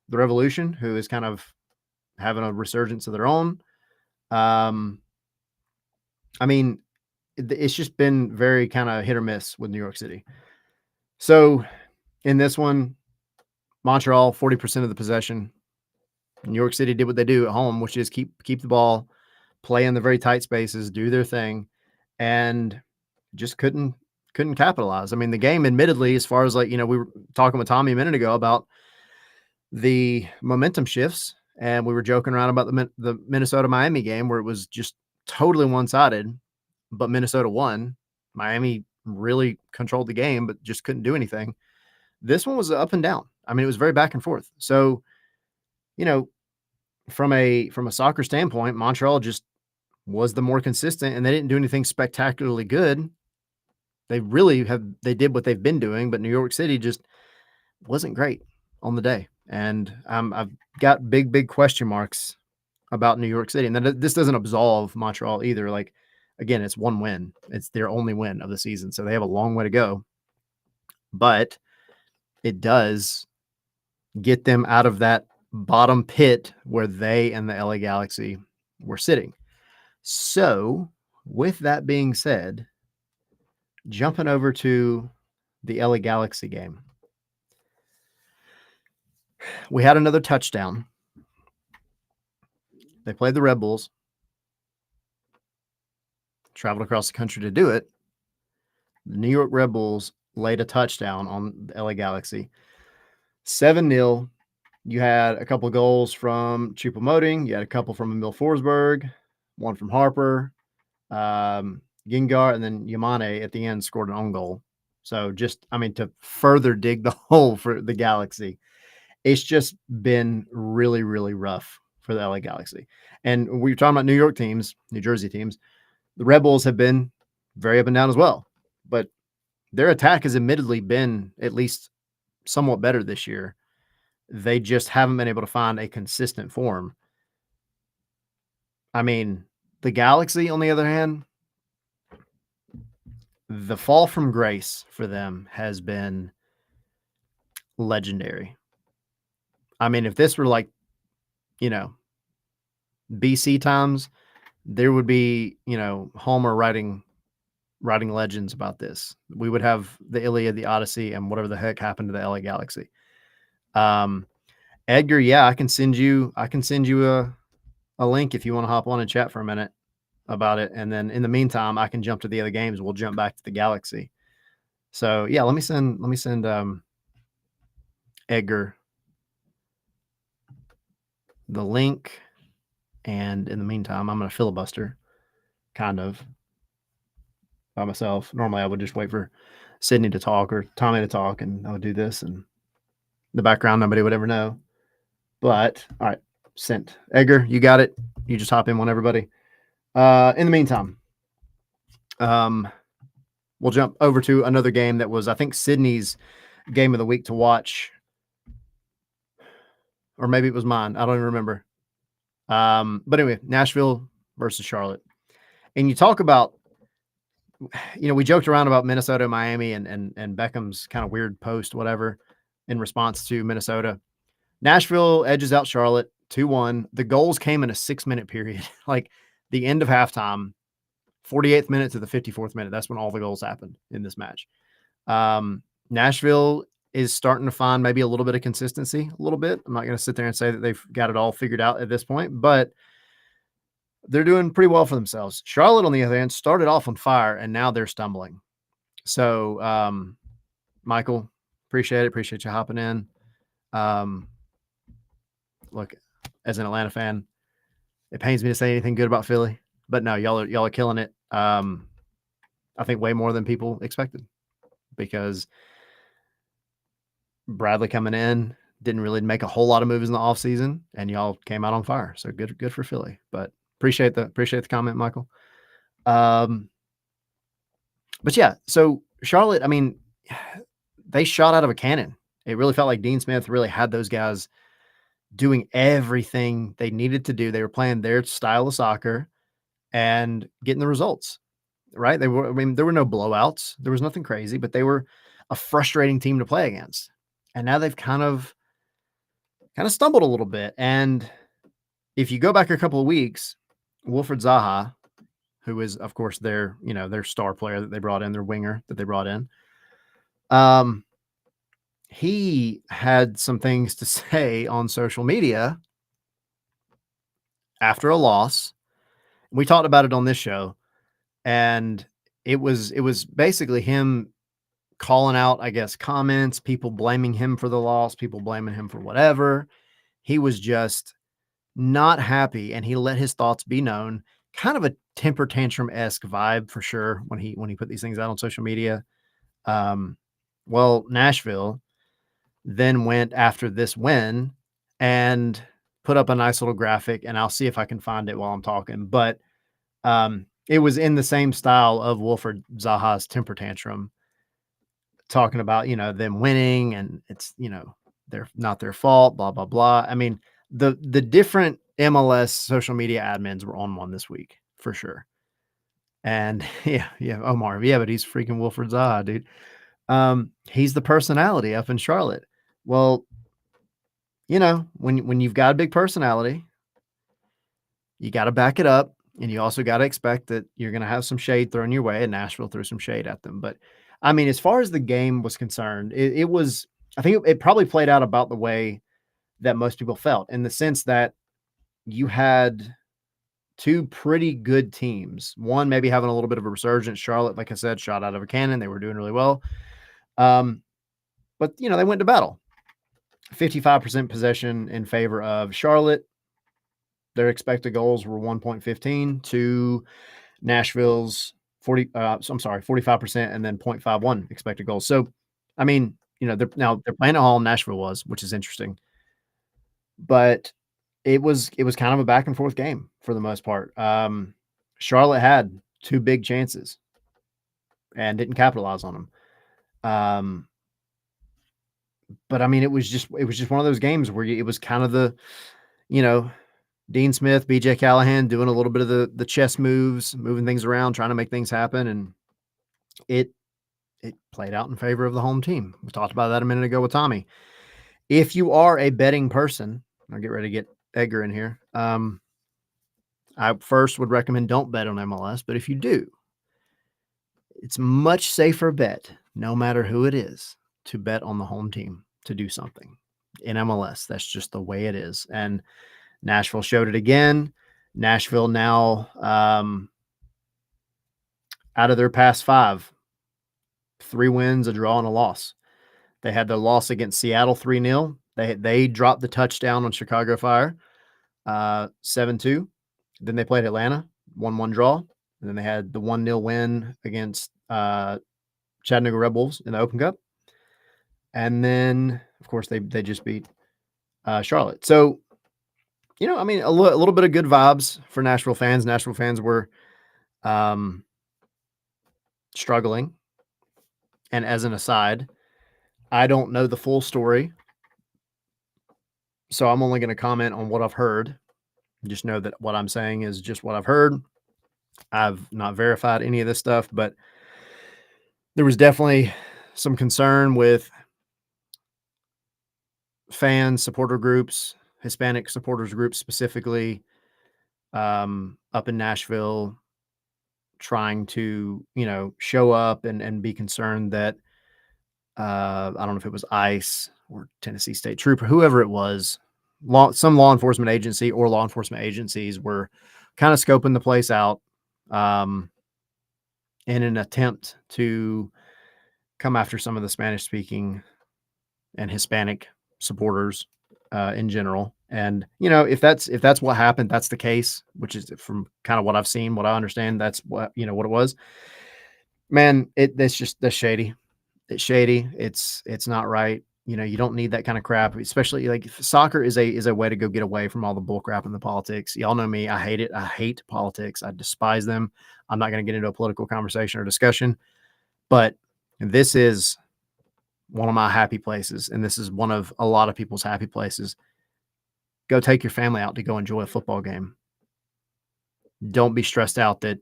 the Revolution, who is kind of having a resurgence of their own. I mean, it's just been very kind of hit or miss with New York City. So in this one, Montreal, 40% of the possession. New York City did what they do at home, which is keep the ball, play in the very tight spaces, do their thing, and just couldn't capitalize. I mean, the game, admittedly, as far as we were talking with Tommy a minute ago about the momentum shifts, and we were joking around about the Minnesota-Miami game where it was just totally one-sided, but Minnesota won. Miami really controlled the game, but just couldn't do anything. This one was up and down. I mean, it was very back and forth. So, from a soccer standpoint, Montreal just was the more consistent, and they didn't do anything spectacularly good. They did what they've been doing, but New York City just wasn't great on the day. And I've got big question marks about New York City. And this doesn't absolve Montreal either. Like, again, it's one win. It's their only win of the season. So they have a long way to go. But it does get them out of that bottom pit where they and the LA Galaxy were sitting. So with that being said, jumping over to the LA Galaxy game, we had another touchdown. They played the Red Bulls, traveled across the country to do it. The New York Red Bulls laid a touchdown on the LA Galaxy. 7-0. You had a couple of goals from Choupo-Moting. You had a couple from Emil Forsberg, one from Harper, Gingard, and then Yamane at the end scored an own goal. So to further dig the hole for the Galaxy, it's just been really, really rough for the LA Galaxy. And we were talking about New York teams, New Jersey teams. The Red Bulls have been very up and down as well, but their attack has admittedly been at least somewhat better this year. They just haven't been able to find a consistent form. I mean, the Galaxy, on the other hand, the fall from grace for them has been legendary. I mean, if this were like, BC times, there would be, Homer writing legends about this. We would have the Iliad, the Odyssey, and whatever the heck happened to the LA Galaxy. Edgar, yeah, I can send you a link if you want to hop on and chat for a minute about it. And then in the meantime, I can jump to the other games. We'll jump back to the Galaxy. So yeah, let me send Edgar the link. And in the meantime, I'm going to filibuster kind of by myself. Normally I would just wait for Sydney to talk or Tommy to talk, and I would do this, and in the background, nobody would ever know. But all right, sent. Edgar, you got it. You just hop in whenever, buddy. In the meantime, we'll jump over to another game that was, I think, Sydney's game of the week to watch. Or maybe it was mine. I don't even remember. But anyway, Nashville versus Charlotte. And you talk about, we joked around about Minnesota, Miami, and Beckham's kind of weird post, whatever, in response to Minnesota. Nashville edges out Charlotte 2-1. The goals came in a 6-minute period, like the end of halftime, 48th minute to the 54th minute. That's when all the goals happened in this match. Nashville is starting to find maybe a little bit of consistency, a little bit. I'm not going to sit there and say that they've got it all figured out at this point, but they're doing pretty well for themselves. Charlotte, on the other hand, started off on fire, and now they're stumbling. So, Michael, appreciate it. Appreciate you hopping in. Look, as an Atlanta fan, it pains me to say anything good about Philly, but no, y'all are killing it. I think way more than people expected, because Bradley coming in didn't really make a whole lot of moves in the offseason, and y'all came out on fire. So good for Philly. But appreciate the comment, Michael. But yeah, so Charlotte, I mean, they shot out of a cannon. It really felt like Dean Smith really had those guys doing everything they needed to do. They were playing their style of soccer and getting the results, right? There were no blowouts. There was nothing crazy, but they were a frustrating team to play against. And now they've kind of stumbled a little bit. And if you go back a couple of weeks, Wilfred Zaha, who is, of course, their star player that they brought in, their winger that they brought in, he had some things to say on social media after a loss. We talked about it on this show, and it was basically him calling out, I guess, comments, people blaming him for the loss, people blaming him for whatever. He was just not happy, and he let his thoughts be known. Kind of a temper tantrum-esque vibe for sure when he put these things out on social media. Well, Nashville then went after this win and put up a nice little graphic, and I'll see if I can find it while I'm talking. But it was in the same style of Wilfred Zaha's temper tantrum, talking about, them winning, and it's, they're not their fault, blah, blah, blah. I mean, the different MLS social media admins were on one this week for sure. And yeah, Omar, yeah, but he's freaking Wilfred Zaha, dude. He's the personality up in Charlotte. Well, when you've got a big personality, you got to back it up, and you also got to expect that you're going to have some shade thrown your way, and Nashville threw some shade at them. But I mean, as far as the game was concerned, it was, I think it probably played out about the way that most people felt, in the sense that you had two pretty good teams. One maybe having a little bit of a resurgence. Charlotte, like I said, shot out of a cannon. They were doing really well. But they went to battle. 55% possession in favor of Charlotte. Their expected goals were 1.15 to Nashville's 45%, and then 0.51 expected goals. So, I mean, they're playing at home. Nashville was, which is interesting, but it was kind of a back and forth game for the most part. Charlotte had two big chances and didn't capitalize on them. But I mean, it was just one of those games where it was kind of the, Dean Smith, BJ Callahan doing a little bit of the chess moves, moving things around, trying to make things happen. And it played out in favor of the home team. We talked about that a minute ago with Tommy. If you are a betting person, I'll get ready to get Edgar in here. I first would recommend don't bet on MLS, but if you do, it's much safer bet, no matter who it is, to bet on the home team to do something in MLS. That's just the way it is. And Nashville showed it again. Nashville now, out of their past 5, 3 wins, a draw, and a loss. They had their loss against Seattle 3-0. They dropped the touchdown on Chicago Fire, 7-2. Then they played Atlanta, 1-1 draw. And then they had the 1-0 win against Chattanooga Red Wolves in the Open Cup. And then, of course, they just beat Charlotte. So, I mean, a little bit of good vibes for Nashville fans. Nashville fans were struggling. And as an aside, I don't know the full story, so I'm only going to comment on what I've heard. Just know that what I'm saying is just what I've heard. I've not verified any of this stuff, but there was definitely some concern with fans, supporter groups, Hispanic supporters groups specifically, up in Nashville, trying to, show up and be concerned that I don't know if it was ICE or Tennessee State Trooper, whoever it was, some law enforcement agency or law enforcement agencies were kind of scoping the place out, um, in an attempt to come after some of the Spanish speaking and Hispanic supporters in general. And if that's what happened, that's the case, which is from kind of what I've seen, what I understand, that's what what it was. Man, that's shady. It's shady. It's not right. You don't need that kind of crap, especially like soccer is a way to go get away from all the bull crap and the politics. Y'all know me. I hate it. I hate politics. I despise them. I'm not going to get into a political conversation or discussion, but this is one of my happy places, and this is one of a lot of people's happy places. Go take your family out to go enjoy a football game. Don't be stressed out that,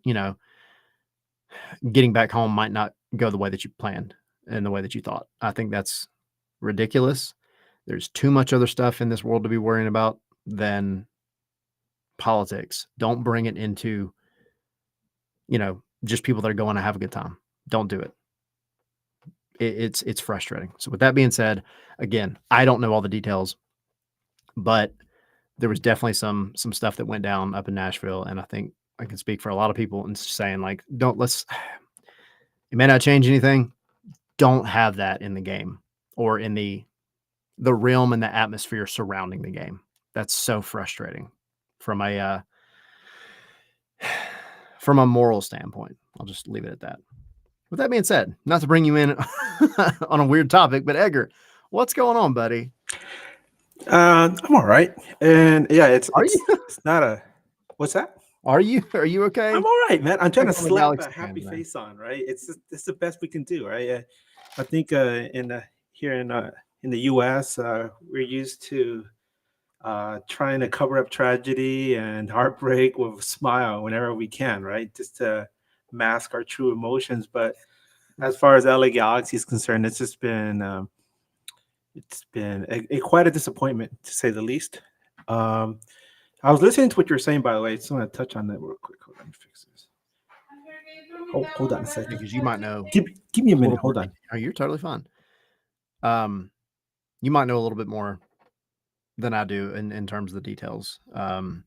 getting back home might not go the way that you planned and the way that you thought. I think that's ridiculous. There's too much other stuff in this world to be worrying about than politics. Don't bring it into, just people that are going to have a good time. Don't do it. It's frustrating. So with that being said, again, I don't know all the details, but there was definitely some stuff that went down up in Nashville, and I think I can speak for a lot of people in saying like, it may not change anything. Don't have that in the game or in the realm and the atmosphere surrounding the game. That's so frustrating from a moral standpoint. I'll just leave it at that. With that being said, not to bring you in on a weird topic, but Edgar, what's going on, buddy? I'm all right, and yeah, it's Are it's you it's not a what's that? are you okay? I'm all right, man. I'm trying to I'm a slap Galaxy a fan, happy man. face on, right? It's the best we can do, right? I think here in the U.S. We're used to trying to cover up tragedy and heartbreak with a smile whenever we can, right? Just to mask our true emotions. But as far as LA Galaxy is concerned, it's been a quite a disappointment to say the least. Um, I was listening to what you were saying, by the way. I just want to touch on that real quick. Hold on, let me fix this. Hold on a second. Because you might know Give me a a minute. little more. Hold on. Oh, you're totally fine. You might know a little bit more than I do in terms of the details. So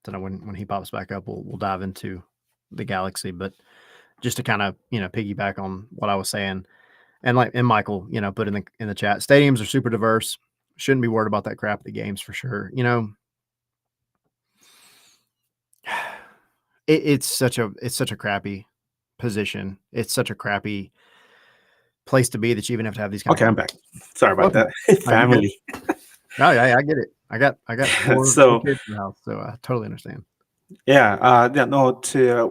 when he pops back up, we'll dive into the Galaxy. But just to kind of piggyback on what I was saying, and Michael put in the chat, stadiums are super diverse. Shouldn't be worried about that crap at the games for sure. It's such a crappy position. It's such a crappy place to be that you even have to have these kind Okay, of. I'm back. Sorry about Welcome. that. Family. Oh yeah, I get it. I got four So kids in the house, so I totally understand. yeah, no.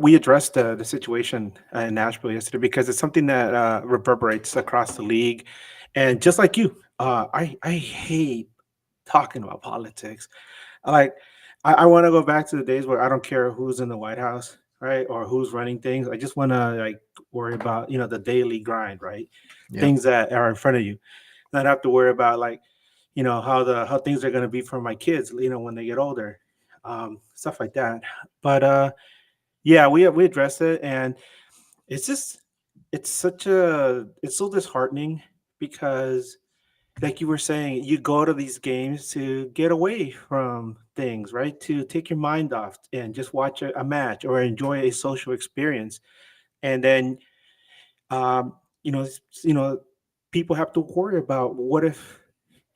We addressed the situation in Nashville yesterday because it's something that reverberates across the league, and just like you, I hate talking about politics. Like, I want to go back to the days where I don't care who's in the White House, right, or who's running things. I just want to like worry about the daily grind, right? Yep. Things that are in front of you, not have to worry about like how things are going to be for my kids, when they get older, stuff like that. But yeah, we addressed it, and it's just it's so disheartening because like you were saying, you go to these games to get away from things, right? To take your mind off and just watch a match or enjoy a social experience. And then, um, you know, people have to worry about what if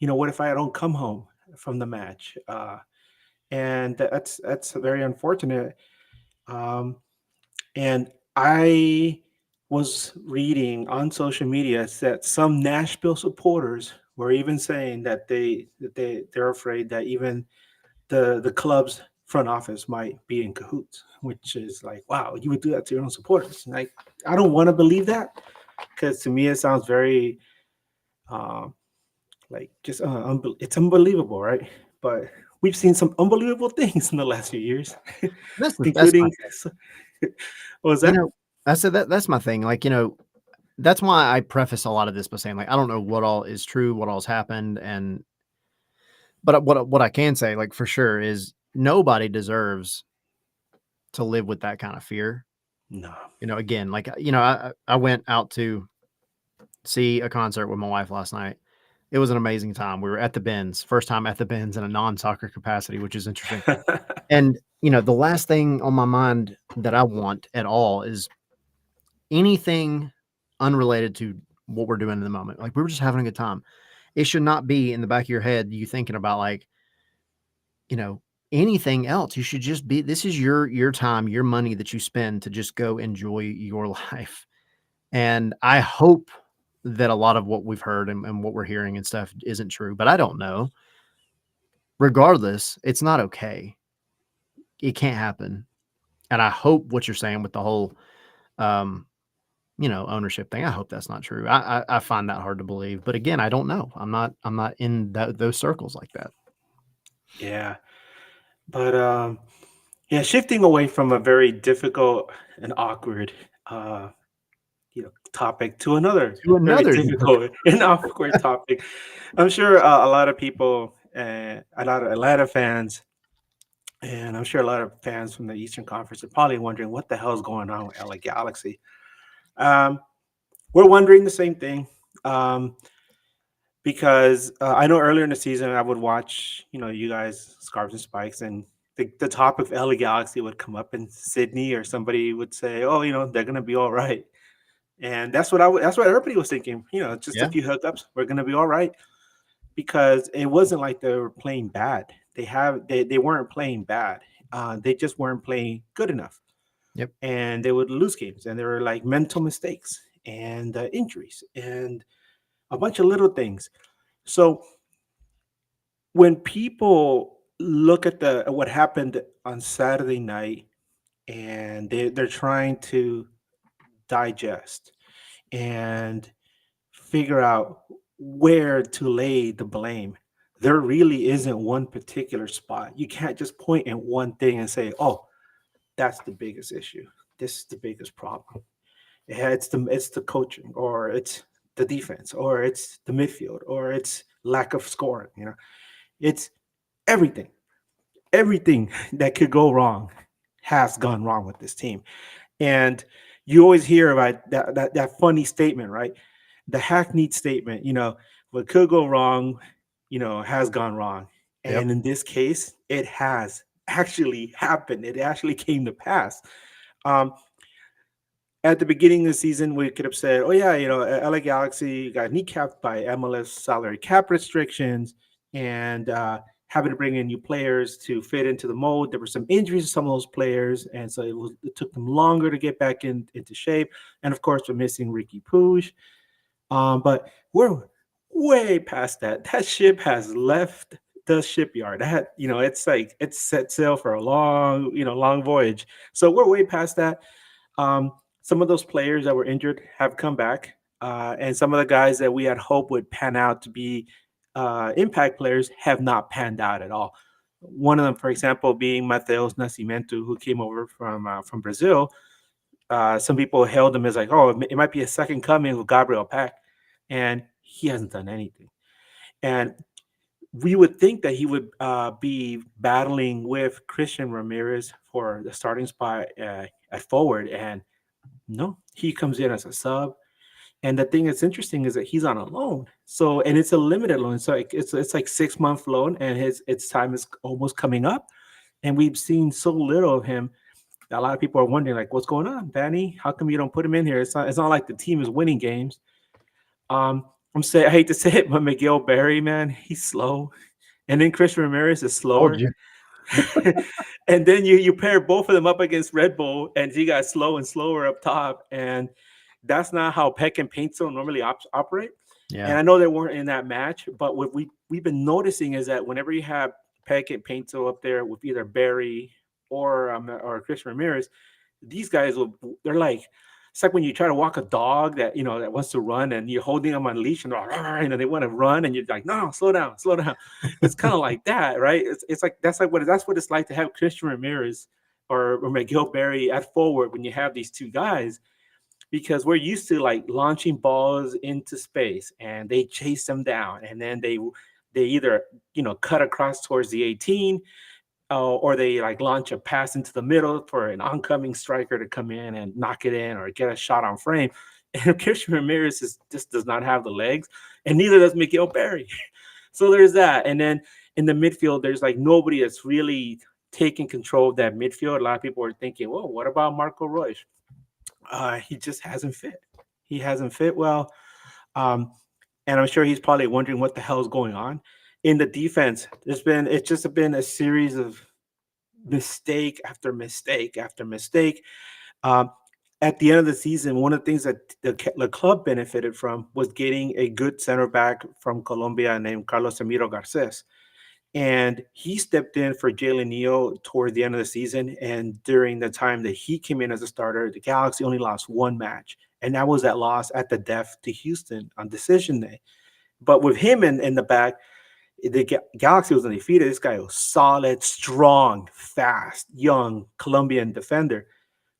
I don't come home from the match, and that's very unfortunate. Um, and I was reading on social media that some Nashville supporters were even saying they're afraid that even the club's front office might be in cahoots, which is like, wow, you would do that to your own supporters. Like, I don't want to believe that because to me it sounds very like just it's unbelievable, right? But we've seen some unbelievable things in the last few years, That's my including thing. what was You that? know, I said that's my thing. Like, that's why I preface a lot of this by saying, like, I don't know what all is true, what all's happened, but what I can say, like, for sure, is nobody deserves to live with that kind of fear. No. Again, like, I went out to see a concert with my wife last night. It was an amazing time. We were at the Benz, first time at the Benz in a non-soccer capacity, which is interesting. And, the last thing on my mind that I want at all is anything unrelated to what we're doing in the moment. Like, we were just having a good time. It should not be in the back of your head you thinking about, like, you know, anything else. You should just be, this is your time, your money that you spend to just go enjoy your life. And I hope that a lot of what we've heard and what we're hearing and stuff isn't true, but I don't know. Regardless, it's not okay. It can't happen. And I hope what you're saying with the whole, um, ownership thing, I hope that's not true. I find that hard to believe. But again, I don't know. I'm not in those circles like that. Yeah. But yeah, shifting away from a very difficult and awkward topic to another To very another difficult and awkward topic. I'm sure a lot of people, a lot of Atlanta fans, and I'm sure a lot of fans from the Eastern Conference are probably wondering what the hell is going on with LA Galaxy. Um, we're wondering the same thing. Because I know earlier in the season I would watch, you guys, Scarves and Spikes, and the topic of LA Galaxy would come up in Sydney, or somebody would say, "Oh, they're gonna be all right," and that's what everybody was thinking. Just a Yeah. few hookups, we're gonna be all right, because it wasn't like they were playing bad. They weren't playing bad. They just weren't playing good enough, Yep. and they would lose games, and there were like mental mistakes and injuries and a bunch of little things. So when people look at what happened on Saturday night, and they're trying to digest and figure out where to lay the blame, there really isn't one particular spot. You can't just point at one thing and say, "Oh, that's the biggest issue. This is the biggest problem." Yeah, it's the coaching, or it's the defense, or it's the midfield, or it's lack of scoring. It's everything. Everything that could go wrong has gone wrong with this team. And you always hear about that funny statement, right? The hackneyed statement, what could go wrong, has gone wrong. Yep. And in this case, it has actually happened. It actually came to pass. Um, at the beginning of the season, we could have said, "Oh yeah, LA Galaxy got kneecapped by MLS salary cap restrictions, and having to bring in new players to fit into the mold. There were some injuries to some of those players, and so it took them longer to get back into shape. And of course, we're missing Ricky Puig. But we're way past that. That ship has left the shipyard. It's like it's set sail for a long voyage. So we're way past that. Some of those players that were injured have come back, and some of the guys that we had hoped would pan out to be impact players have not panned out at all. One of them, for example, being Mateus Nascimento, who came over from Brazil. Some people hailed him as like, "Oh, it might be a second coming of Gabriel Peck," and he hasn't done anything. And we would think that he would be battling with Christian Ramirez for the starting spot at forward, and no, he comes in as a sub. And the thing that's interesting is that he's on a loan. So, and it's a limited loan. So it's like 6 month loan, and its time is almost coming up. And we've seen so little of him. A lot of people are wondering, like, what's going on, Danny? How come you don't put him in here? It's not like the team is winning games. I hate to say it, but Miguel Berry, man, he's slow. And then Christian Ramirez is Told slower. you. And then you pair both of them up against Red Bull, and you got slow and slower up top. And that's not how Peck and Painter normally operate. Yeah. And I know they weren't in that match, but what we've been noticing is that whenever you have Peck and Painter up there with either Barry or Christian Ramirez, they're like It's like when you try to walk a dog that that wants to run, and you're holding them on leash, and they want to run, and you're like, no, slow down, slow down. It's kind of like that, right? It's like that's what it's like to have Christian Ramirez or Miguel Berry at forward when you have these two guys, because we're used to like launching balls into space and they chase them down, and then they either cut across towards the 18, or they like launch a pass into the middle for an oncoming striker to come in and knock it in or get a shot on frame. And Christian Ramirez just does not have the legs, and neither does Miguel Berry. So there's that. And then in the midfield, there's like nobody that's really taking control of that midfield. A lot of people are thinking, well, what about Marco Reus? He just hasn't fit. He hasn't fit well. Um, and I'm sure he's probably wondering what the hell is going on in the defense. It's just been a series of mistake after mistake after mistake. Um, at the end of the season, one of the things that the club benefited from was getting a good center back from Colombia named Carlos Emiro Garces. And he stepped in for Jalen Neal toward the end of the season. And during the time that he came in as a starter, the Galaxy only lost one match. And that was that loss at the death to Houston on decision day. But with him in the back, the Galaxy was undefeated. This guy was solid, strong, fast, young Colombian defender.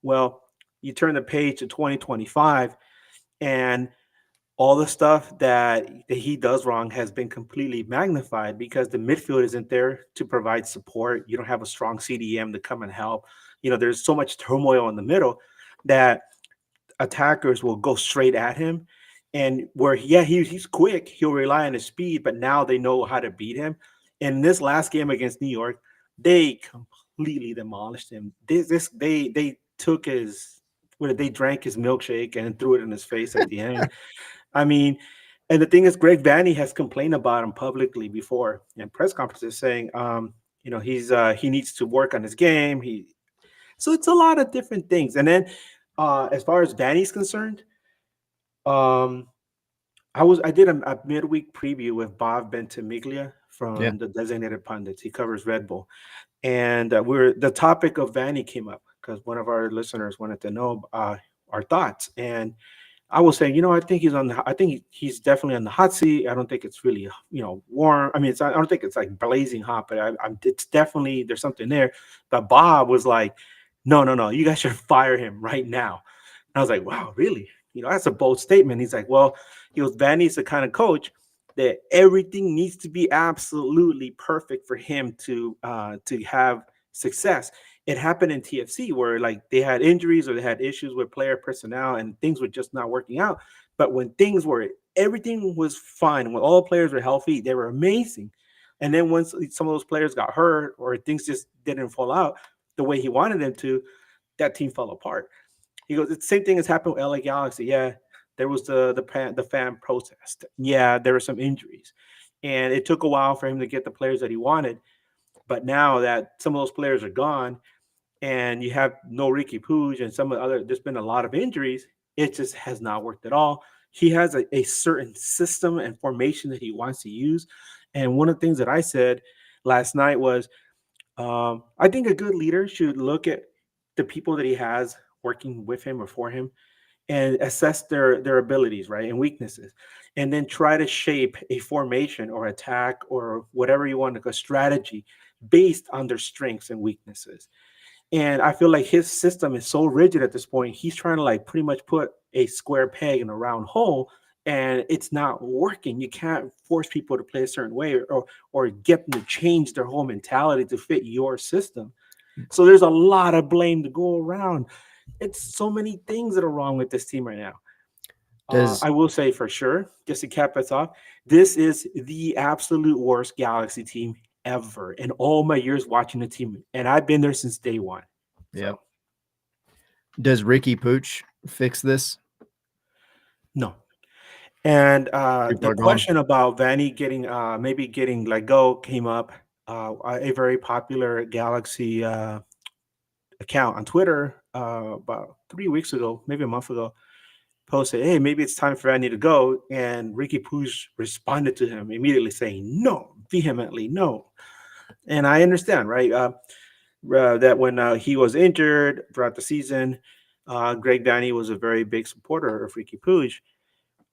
Well, you turn the page to 2025, and all the stuff that he does wrong has been completely magnified because the midfield isn't there to provide support. You don't have a strong CDM to come and help. There's so much turmoil in the middle that attackers will go straight at him. And where, he's quick, he'll rely on his speed, but now they know how to beat him. In this last game against New York, they completely demolished him. They took they drank his milkshake and threw it in his face at the end. I mean, and the thing is, Greg Vanney has complained about him publicly before in press conferences, saying, he needs to work on his game. So it's a lot of different things. And then, as far as Vanney's concerned, um, I did a midweek preview with Bob Bentimiglia Yeah. from the Designated Pundits. He covers Red Bull, and the topic of Vanney came up because one of our listeners wanted to know our thoughts. And I will say, I think I think he's definitely on the hot seat. I don't think it's really, warm. I mean, I don't think it's like blazing hot, but it's definitely, there's something there. But Bob was like, no, you guys should fire him right now. And I was like, wow, really? That's a bold statement. He's like, well, Vanny's the kind of coach that everything needs to be absolutely perfect for him to have success. It happened in TFC where like they had injuries or they had issues with player personnel and things were just not working out. But when everything was fine, when all players were healthy, they were amazing. And then once some of those players got hurt or things just didn't fall out the way he wanted them to, that team fell apart. He goes, it's the same thing has happened with LA Galaxy. Yeah, there was the fan protest. Yeah, there were some injuries. And it took a while for him to get the players that he wanted. But now that some of those players are gone, and you have no Ricky Puig and there's been a lot of injuries, it just has not worked at all. He has a certain system and formation that he wants to use. And one of the things that I said last night was, I think a good leader should look at the people that he has working with him or for him and assess their abilities, right, and weaknesses, and then try to shape a formation or attack or whatever you want to go strategy based on their strengths and weaknesses. And I feel like his system is so rigid at this point. He's trying to like pretty much put a square peg in a round hole, and it's not working. You can't force people to play a certain way or get them to change their whole mentality to fit your system. So there's a lot of blame to go around. It's so many things that are wrong with this team right now. I will say for sure, just to cap us off, this is the absolute worst Galaxy team ever in all my years watching the team, and I've been there since day one. Yeah. So. Does Ricky Puig fix this? No. And the question about Vanney maybe getting let go came up. A very popular Galaxy account on Twitter about 3 weeks ago, maybe a month ago, posted, hey, maybe it's time for Vanney to go. And Ricky Puig responded to him immediately saying, no, vehemently, no. And I understand, right, that when he was injured throughout the season, Greg Danny was a very big supporter of Ricky Puig,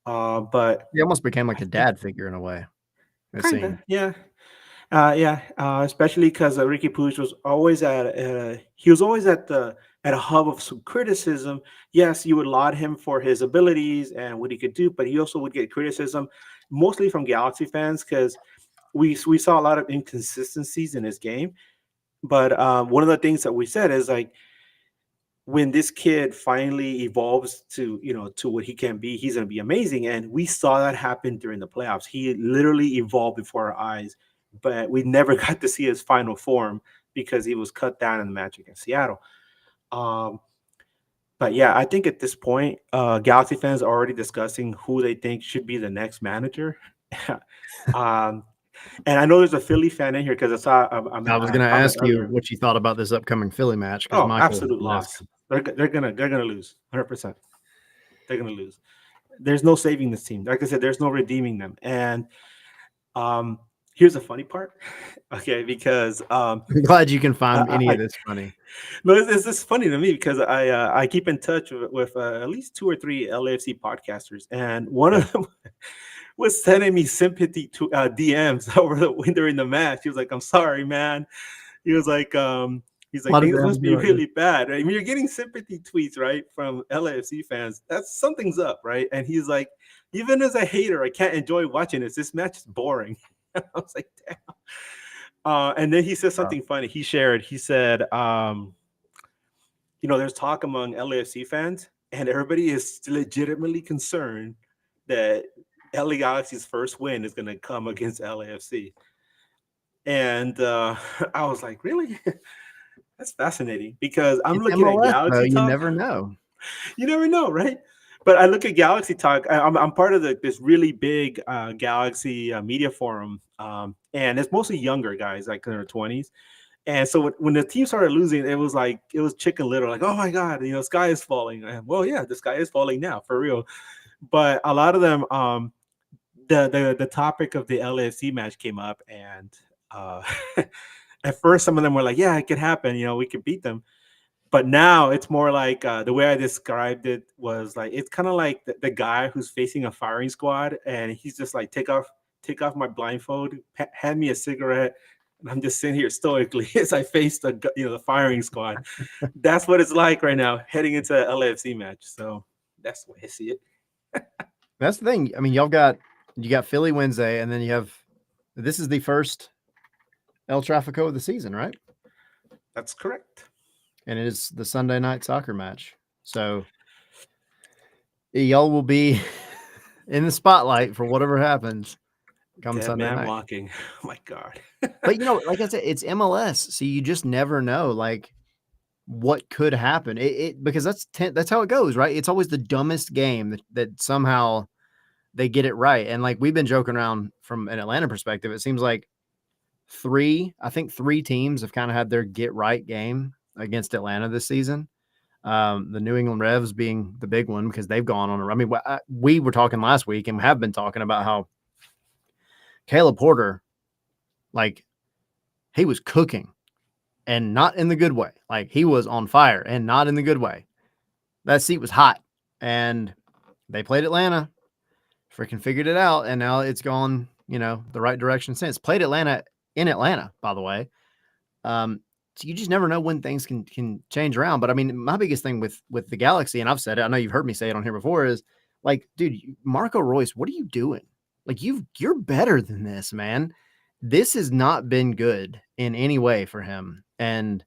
but He almost became like a dad figure in a way. It kind of, seemed. yeah. Especially because Ricky Puig was always he was always at a hub of some criticism. Yes, you would laud him for his abilities and what he could do, but he also would get criticism, mostly from Galaxy fans, because we saw a lot of inconsistencies in his game. But one of the things that we said is like when this kid finally evolves to to what he can be, he's going to be amazing. And we saw that happen during the playoffs. He literally evolved before our eyes, but we never got to see his final form because he was cut down in the match against Seattle. Um, but yeah, I think at this point, Galaxy fans are already discussing who they think should be the next manager. um, and I know there's a Philly fan in here because I saw I was going a to comment ask you earlier. what you thought about this upcoming Philly match because Oh, Michael absolute was loss. They're gonna lose 100%. They're gonna lose. There's no saving this team. Like I said, there's no redeeming them. And um, here's the funny part, okay? Because I'm glad you can find any I of this funny. no, it's just funny to me because I keep in touch with at least 2 or 3 LAFC podcasters, and one Okay. of them was sending me sympathy to DMs over during the match. He was like, "I'm sorry, man." He was like, he's like, Why did things they have to must be be like this? really bad. Right? When you're getting sympathy tweets, right, from LAFC fans, that's something's up, right? And he's like, even as a hater, I can't enjoy watching this. This match is boring. I was like, damn. And then he said Oh, something funny. He said, there's talk among LAFC fans, and everybody is legitimately concerned that LA Galaxy's first win is going to come against LAFC. And I was like, really? That's fascinating because I'm it's looking at MLS, though. Galaxy You Talk. never know. You never know, right? But I look at Galaxy Talk. I'm part of this really big Galaxy media forum, and it's mostly younger guys, like in their 20s. And so when the team started losing, it was like it was Chicken Little, like, oh my god, sky is falling. And, well, yeah, the sky is falling now for real. But a lot of them, the topic of the LAFC match came up, and uh, at first some of them were like, yeah, it could happen. We could beat them. But now it's more like the way I described it was like it's kind of like the guy who's facing a firing squad, and he's just like take off my blindfold, hand me a cigarette, and I'm just sitting here stoically as I face the firing squad. That's what it's like right now heading into a LAFC match. So that's the way I see it. That's the thing. I mean, you got Philly Wednesday, and then this is the first El Trafico of the season, right? That's correct. And it is the Sunday night soccer match. So y'all will be in the spotlight for whatever happens come Dead Sunday man night. walking. Oh my god. But like I said, it's MLS, so you just never know like what could happen. Because that's how it goes, right? It's always the dumbest game that somehow they get it right. And like we've been joking around from an Atlanta perspective, it seems like three teams have kind of had their get right game against Atlanta this season. The New England Revs being the big one because they've gone on a. I mean, we were talking last week and have been talking about how Caleb Porter, like, he was cooking and not in the good way. Like, he was on fire and not in the good way. That seat was hot, and they played Atlanta, freaking figured it out, and now it's gone, the right direction since. Played Atlanta in Atlanta, by the way. So you just never know when things can change around. But I mean, my biggest thing with the Galaxy, and I've said it, I know you've heard me say it on here before, is like, dude, Marco Royce, what are you doing? Like you're better than this, man. This has not been good in any way for him. And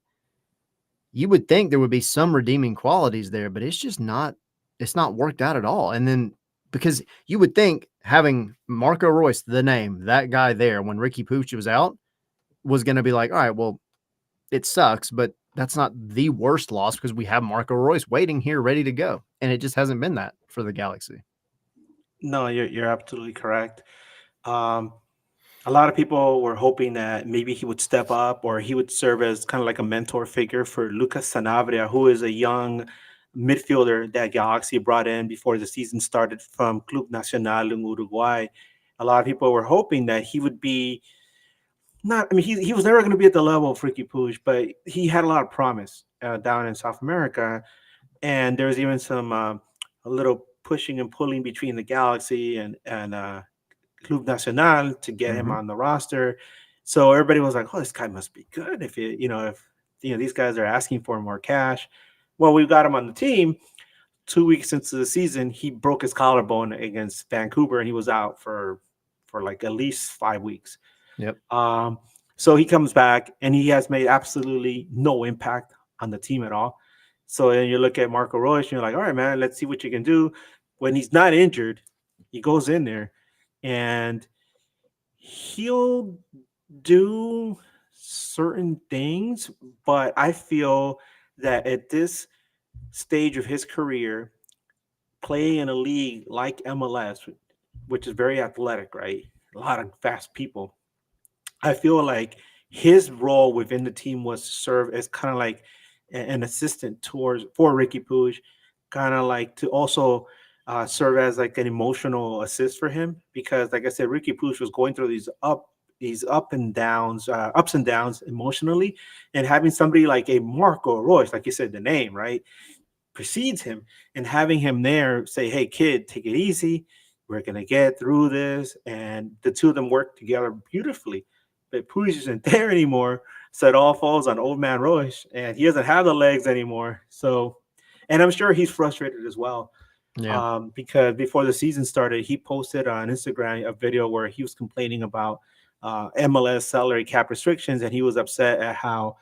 you would think there would be some redeeming qualities there, but it's not worked out at all. And then because you would think having Marco Royce, the name, that guy there when Ricky Pucci was out, was going to be like, all right, well, it sucks, but that's not the worst loss because we have Marco Royce waiting here ready to go. And it just hasn't been that for the Galaxy. No, you're absolutely correct. Um, a lot of people were hoping that maybe he would step up or he would serve as kind of like a mentor figure for Lucas Sanabria, who is a young midfielder that Galaxy brought in before the season started from Club Nacional in Uruguay. A lot of people were hoping that he would be not, I mean, he was never going to be at the level of Ricky Puig, but he had a lot of promise down in South America. and there's even some a little pushing and pulling between the Galaxy and Club Nacional to get him Hmm. on the roster. So everybody was like, "Oh, this guy must be good if if these guys are asking for more cash." Well, we've got him on the team. 2 weeks into the season, he broke his collarbone against Vancouver, and he was out for like at least 5 weeks. Yep. Um, so he comes back, and he has made absolutely no impact on the team at all. So then you look at Marco Royce, and you're like, all right, man, let's see what you can do. When he's not injured, he goes in there, and he'll do certain things, but I feel that at this stage of his career, playing in a league like MLS, which is very athletic, right? A lot of fast people. I feel like his role within the team was to serve as kind of like an assistant towards for Ricky Puig, kind of like to also serve as like an emotional assist for him because, like I said, Ricky Puig was going through these ups and downs emotionally, and having somebody like a Marco Royce, like you said, the name right precedes him, and having him there say, "Hey, kid, take it easy. We're gonna get through this," and the two of them work together beautifully. But Puig isn't there anymore, so it all falls on old man Royce, and he doesn't have the legs anymore. So, and I'm sure he's frustrated as well. Yeah. Because before the season started, he posted on Instagram a video where he was complaining about MLS salary cap restrictions, and he was upset at how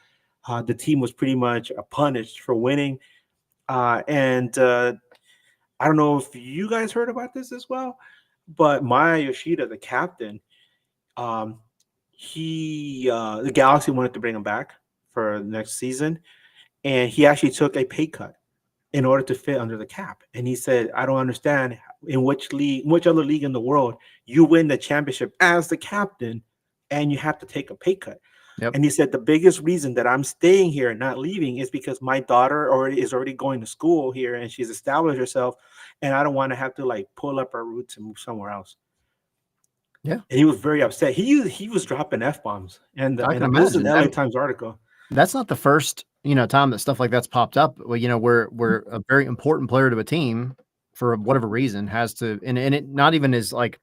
the team was pretty much punished for winning and I don't know if you guys heard about this as well, but Maya Yoshida, the captain, um, the Galaxy wanted to bring him back for next season, and he actually took a pay cut in order to fit under the cap. And he said, "I don't understand in which other league in the world you win the championship as the captain, and you have to take a pay cut." Yep. And he said the biggest reason that I'm staying here and not leaving is because my daughter already going to school here and she's established herself, and I don't want to have to like pull up our roots and move somewhere else. Yeah. And he was very upset. He was dropping f bombs, and I can this is an imagine. LA Times article. That's not the first, time that stuff like that's popped up. Well, we're a very important player to a team for whatever reason has to, and it not even is like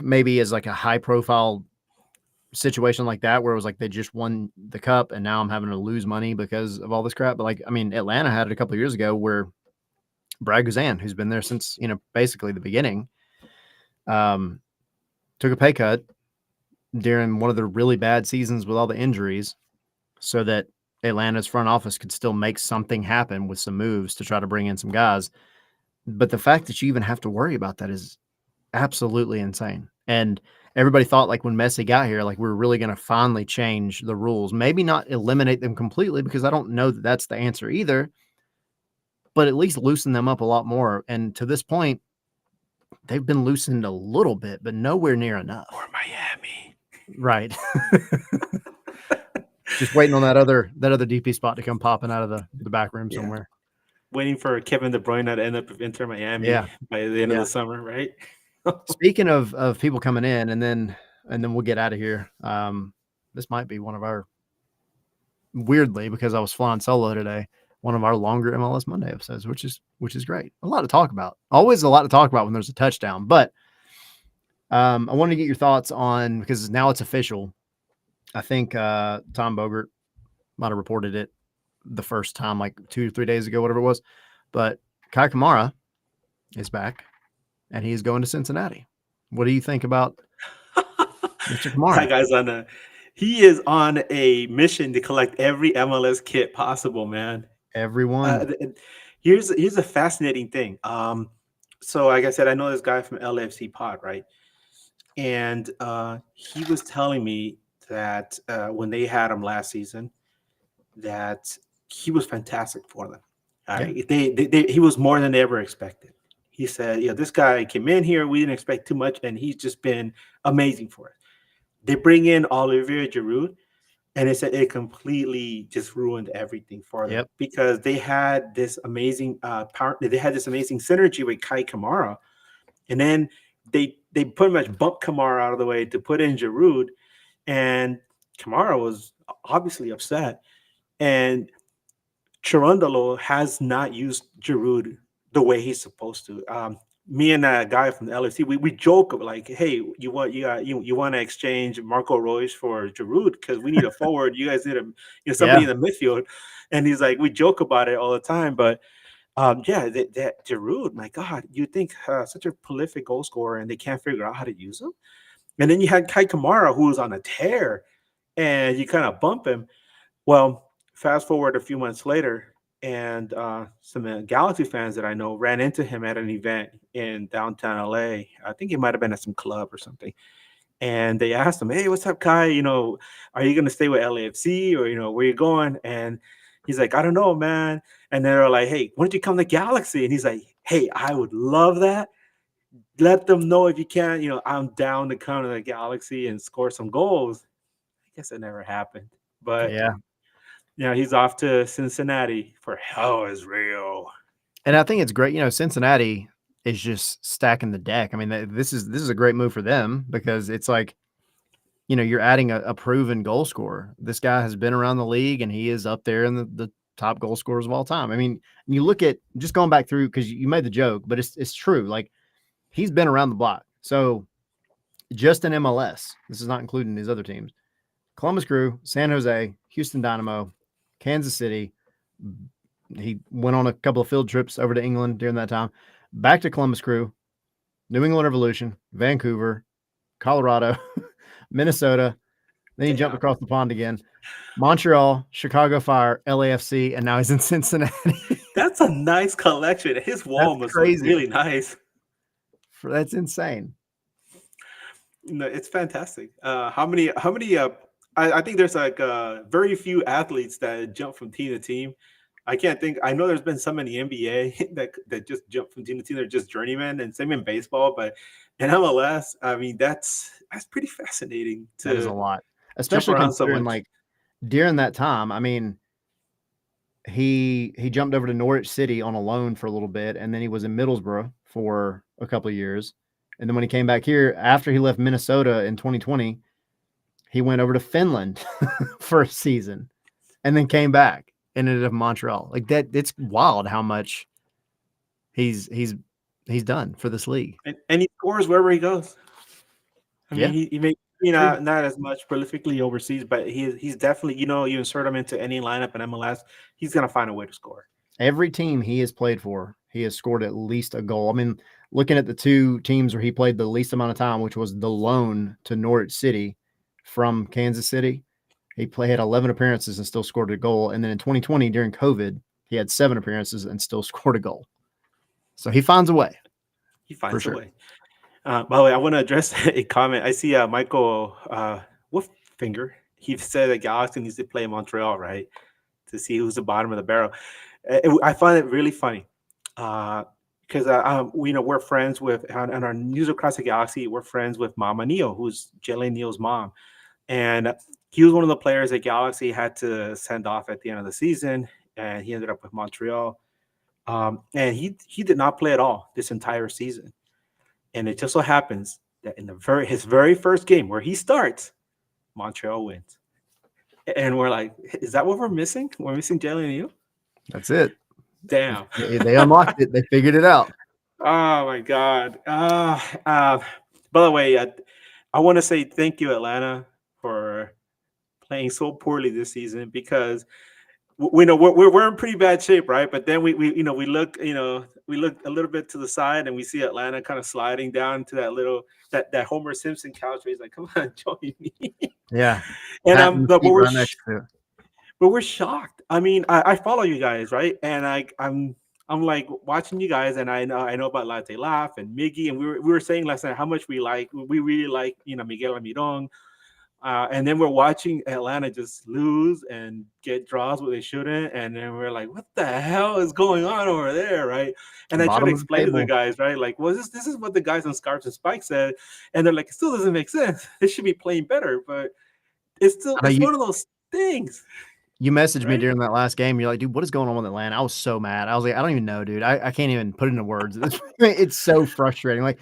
maybe as like a high profile situation like that where it was like they just won the cup and now I'm having to lose money because of all this crap. But like, I mean, Atlanta had it a couple of years ago where Brad Guzan, who's been there since, basically the beginning, um, took a pay cut during one of the really bad seasons with all the injuries so that Atlanta's front office could still make something happen with some moves to try to bring in some guys. But the fact that you even have to worry about that is absolutely insane. And everybody thought like when Messi got here, like we're really going to finally change the rules, maybe not eliminate them completely because I don't know that that's the answer either, but at least loosen them up a lot more. And to this point, they've been loosened a little bit, but nowhere near enough. Or Miami. Right. Just waiting on that other DP spot to come popping out of the back room somewhere. Waiting for Kevin De Bruyne to end up with Inter Miami by the end of the summer, right? Speaking of people coming in, and then we'll get out of here. This might be one of our, weirdly, because I was flying solo today, one of our longer MLS Monday episodes, which is great. A lot to talk about. Always a lot to talk about when there's a touchdown. But I want to get your thoughts on, because now it's official. I think Tom Bogert might have reported it the first time, like 2 or 3 days ago, whatever it was. But Kai Kamara is back, and he's going to Cincinnati. What do you think about Mr. Kamara? That guy's he is on a mission to collect every MLS kit possible, man. Everyone. Here's a fascinating thing. So like I said, I know this guy from LFC Pod, right? And he was telling me that when they had him last season, that he was fantastic for them. He was more than they ever expected. He said, this guy came in here, we didn't expect too much, and he's just been amazing for us. They bring in Olivier Giroud, and it said it completely just ruined everything for them because they had this amazing power. They had this amazing synergy with Kai Kamara, and then they pretty much bumped Kamara out of the way to put in Giroud, and Kamara was obviously upset. And Cherundolo has not used Giroud the way he's supposed to. Me and that guy from the LFC, we joke like, hey, you want to exchange Marco Reus for Giroud because we need a forward. You guys need somebody in the midfield, and he's like, we joke about it all the time, but yeah, that Giroud, my God, you think such a prolific goal scorer, and they can't figure out how to use him. And then you had Kai Kamara, who was on a tear, and you kind of bump him. Well, fast forward a few months later, and some Galaxy fans that I know ran into him at an event in downtown LA. I think he might have been at some club or something. And they asked him, "Hey, what's up, Kai? Are you going to stay with LAFC or where you going?" And he's like, "I don't know, man." And they're like, "Hey, why don't you come to Galaxy?" And he's like, "Hey, I would love that. Let them know if you can. I'm down to come to the Galaxy and score some goals." I guess it never happened, but he's off to Cincinnati for hell is real. And I think it's great. Cincinnati is just stacking the deck. I mean, this is a great move for them because it's like, you're adding a proven goal scorer. This guy has been around the league and he is up there in the top goal scorers of all time. I mean, you look at just going back through because you made the joke, but it's true. Like he's been around the block. So just in MLS, this is not including these other teams: Columbus Crew, San Jose, Houston Dynamo, Kansas City. He went on a couple of field trips over to England during that time, back to Columbus Crew, New England Revolution, Vancouver, Colorado, Minnesota. Then he jumped across the pond again. Montreal, Chicago Fire, LAFC, and now he's in Cincinnati. That's a nice collection. His wall must look really nice. That's insane. No, it's fantastic. How many? I think there's like very few athletes that jump from team to team. I can't think. I know there's been some in the NBA that just jump from team to team. They're just journeymen, and same in baseball. But in MLS, I mean, that's pretty fascinating. That is a lot, especially considering like during that time. I mean, he jumped over to Norwich City on a loan for a little bit, and then he was in Middlesbrough for a couple of years. And then when he came back here after he left Minnesota in 2020, he went over to Finland for a season, and then came back. And ended up in Montreal. Like that, it's wild how much he's done for this league. And he scores wherever he goes. I mean, he may not as much prolifically overseas, but he's definitely, you insert him into any lineup in MLS, he's gonna find a way to score. Every team he has played for, he has scored at least a goal. I mean, looking at the two teams where he played the least amount of time, which was the loan to Norwich City from Kansas City. He had 11 appearances and still scored a goal. And then in 2020, during COVID, he had 7 appearances and still scored a goal. So he finds a way. He finds a way. By the way, I want to address a comment. I see Michael Wolffinger. He said that Galaxy needs to play Montreal, right, to see who's the bottom of the barrel. I find it really funny because we're friends with on our News Across the Galaxy. We're friends with Mama Neal, who's Jalen Neal's mom, and he was one of the players that Galaxy had to send off at the end of the season, and he ended up with Montreal. And he did not play at all this entire season. And it just so happens that in his very first game where he starts, Montreal wins. And we're like, is that what we're missing? We're missing Jalen Neal? That's it. Damn. They unlocked it. They figured it out. Oh, my God. By the way, I want to say thank you, Atlanta, for playing so poorly this season, because we know we're in pretty bad shape, right? But then we look a little bit to the side and we see Atlanta kind of sliding down to that Homer Simpson couch where he's like, "Come on, join me." Yeah. And but we're shocked. I mean, I follow you guys, right? And I'm like watching you guys, and I know about Latte Laugh and Miggy, and we were saying last night how much we really like Miguel Almiron. And then we're watching Atlanta just lose and get draws where they shouldn't. And then we're like, what the hell is going on over there, right? And I try to explain to the guys, right? Like, well, this is what the guys on Scarves and Spikes said. And they're like, it still doesn't make sense. They should be playing better. But it's one of those things. You messaged me during that last game. You're like, dude, what is going on with Atlanta? I was so mad. I was like, I don't even know, dude. I can't even put it into words. It's so frustrating. Like,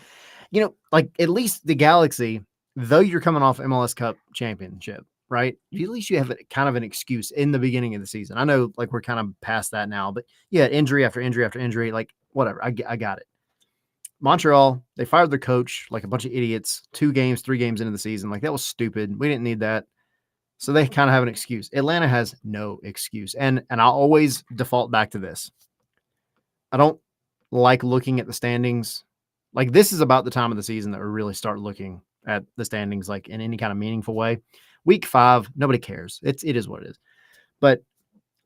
like at least the Galaxy, though you're coming off MLS Cup championship, right? At least you have kind of an excuse in the beginning of the season. I know like we're kind of past that now, but yeah, injury after injury after injury, like whatever. I got it. Montreal, they fired their coach like a bunch of idiots 2 games, 3 games into the season. Like that was stupid. We didn't need that. So they kind of have an excuse. Atlanta has no excuse. And I'll always default back to this. I don't like looking at the standings. Like this is about the time of the season that we really start looking at the standings like in any kind of meaningful way. Week 5, nobody cares. It is what it is. But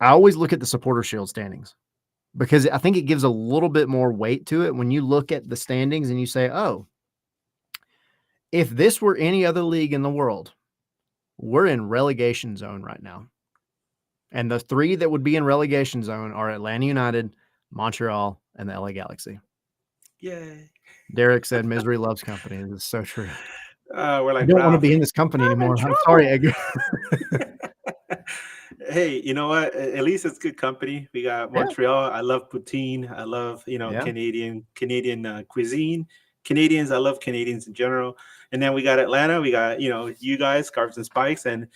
I always look at the Supporter Shield standings because I think it gives a little bit more weight to it when you look at the standings and you say, oh, if this were any other league in the world, we're in relegation zone right now. And the 3 that would be in relegation zone are Atlanta United, Montreal, and the LA Galaxy. Yay. Derek said misery loves company. This is so true. We're like, I don't want to Ralph, be in this company I'm in anymore. I'm trouble. sorry, Edgar. Hey, you know what? At least it's good company. We got Yeah. Montreal. I love poutine. I love, Yeah. Canadian cuisine. Canadians, I love Canadians in general. And then we got Atlanta. We got, you guys, Scarves and Spikes. And,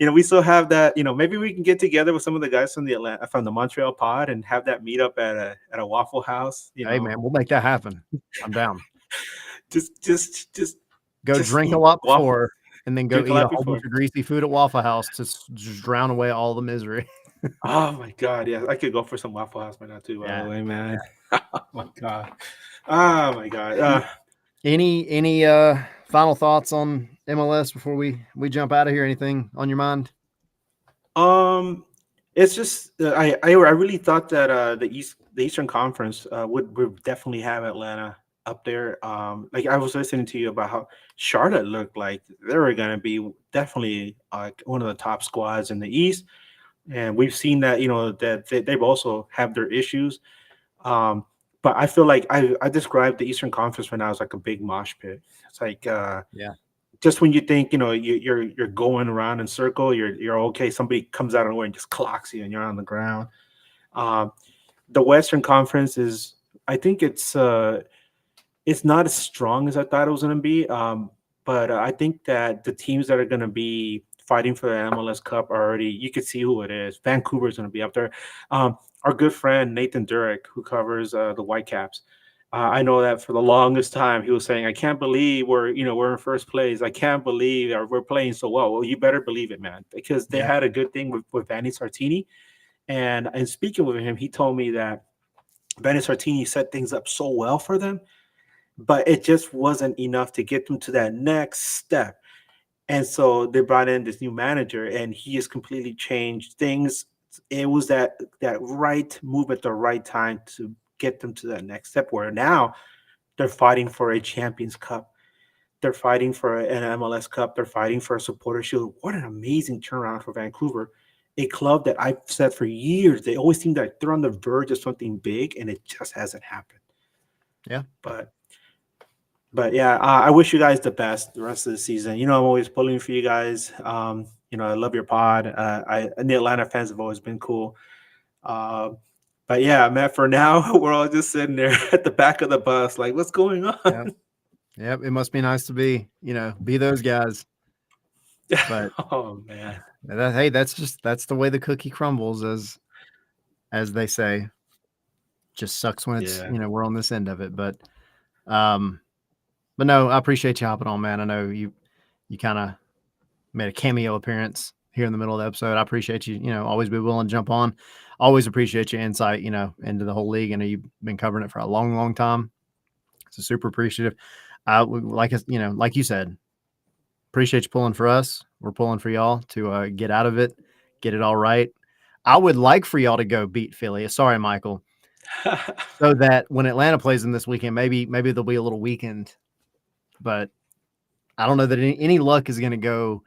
we still have that, maybe we can get together with some of the guys from the Montreal pod and have that meetup at a Waffle House. Hey, man, we'll make that happen. I'm down. Just Go just drink a eat lot waffle. before and then go Drink a eat lot a whole before. bunch of greasy food at Waffle House to just drown away all the misery. Oh my God. Yeah. I could go for some Waffle House right now too, by Yeah. the way, man. Oh my God. Oh my God. Any final thoughts on MLS before we jump out of here? Anything on your mind? It's just I really thought that the Eastern Conference would definitely have Atlanta up there. Like I was listening to you about how Charlotte looked like they were going to be definitely like one of the top squads in the East, and we've seen that that they've also have their issues. But I feel like I described the Eastern Conference right now as like a big mosh pit. It's like Yeah. just when you think you're going around in circle, you're okay. Somebody comes out of nowhere and just clocks you, and you're on the ground. The Western Conference is, I think it's not as strong as I thought it was going to be. But I think that the teams that are going to be fighting for the MLS Cup are already, you can see who it is. Vancouver's going to be up there. Our good friend Nathan Durek, who covers the Whitecaps. I know that for the longest time he was saying, "I can't believe we're in first place. I can't believe we're playing so well." Well, you better believe it, man, because they had a good thing with Vanni Sartini, and speaking with him, he told me that Vanni Sartini set things up so well for them, but it just wasn't enough to get them to that next step. And so they brought in this new manager, and he has completely changed things. It was that right move at the right time to get them to that next step, where now they're fighting for a Champions Cup. They're fighting for an MLS Cup. They're fighting for a Supporter Shield. What an amazing turnaround for Vancouver, a club that I've said for years, they always seem like they're on the verge of something big, and it just hasn't happened. Yeah. But yeah, I wish you guys the best the rest of the season. I'm always pulling for you guys. I love your pod. And the Atlanta fans have always been cool. But yeah, man, for now, we're all just sitting there at the back of the bus, like, what's going on? Yep. It must be nice to be those guys. But oh man, hey, that's the way the cookie crumbles, as they say. Just sucks when it's we're on this end of it. But no, I appreciate you hopping on, man. I know you kind of made a cameo appearance here in the middle of the episode. I appreciate you, always be willing to jump on. Always appreciate your insight, into the whole league. I know you've been covering it for a long, long time. So super appreciative. Like you said, appreciate you pulling for us. We're pulling for y'all to get out of it, get it all right. I would like for y'all to go beat Philly. Sorry, Michael. So that when Atlanta plays them this weekend, maybe there'll be a little weekend. But I don't know that any luck is going to go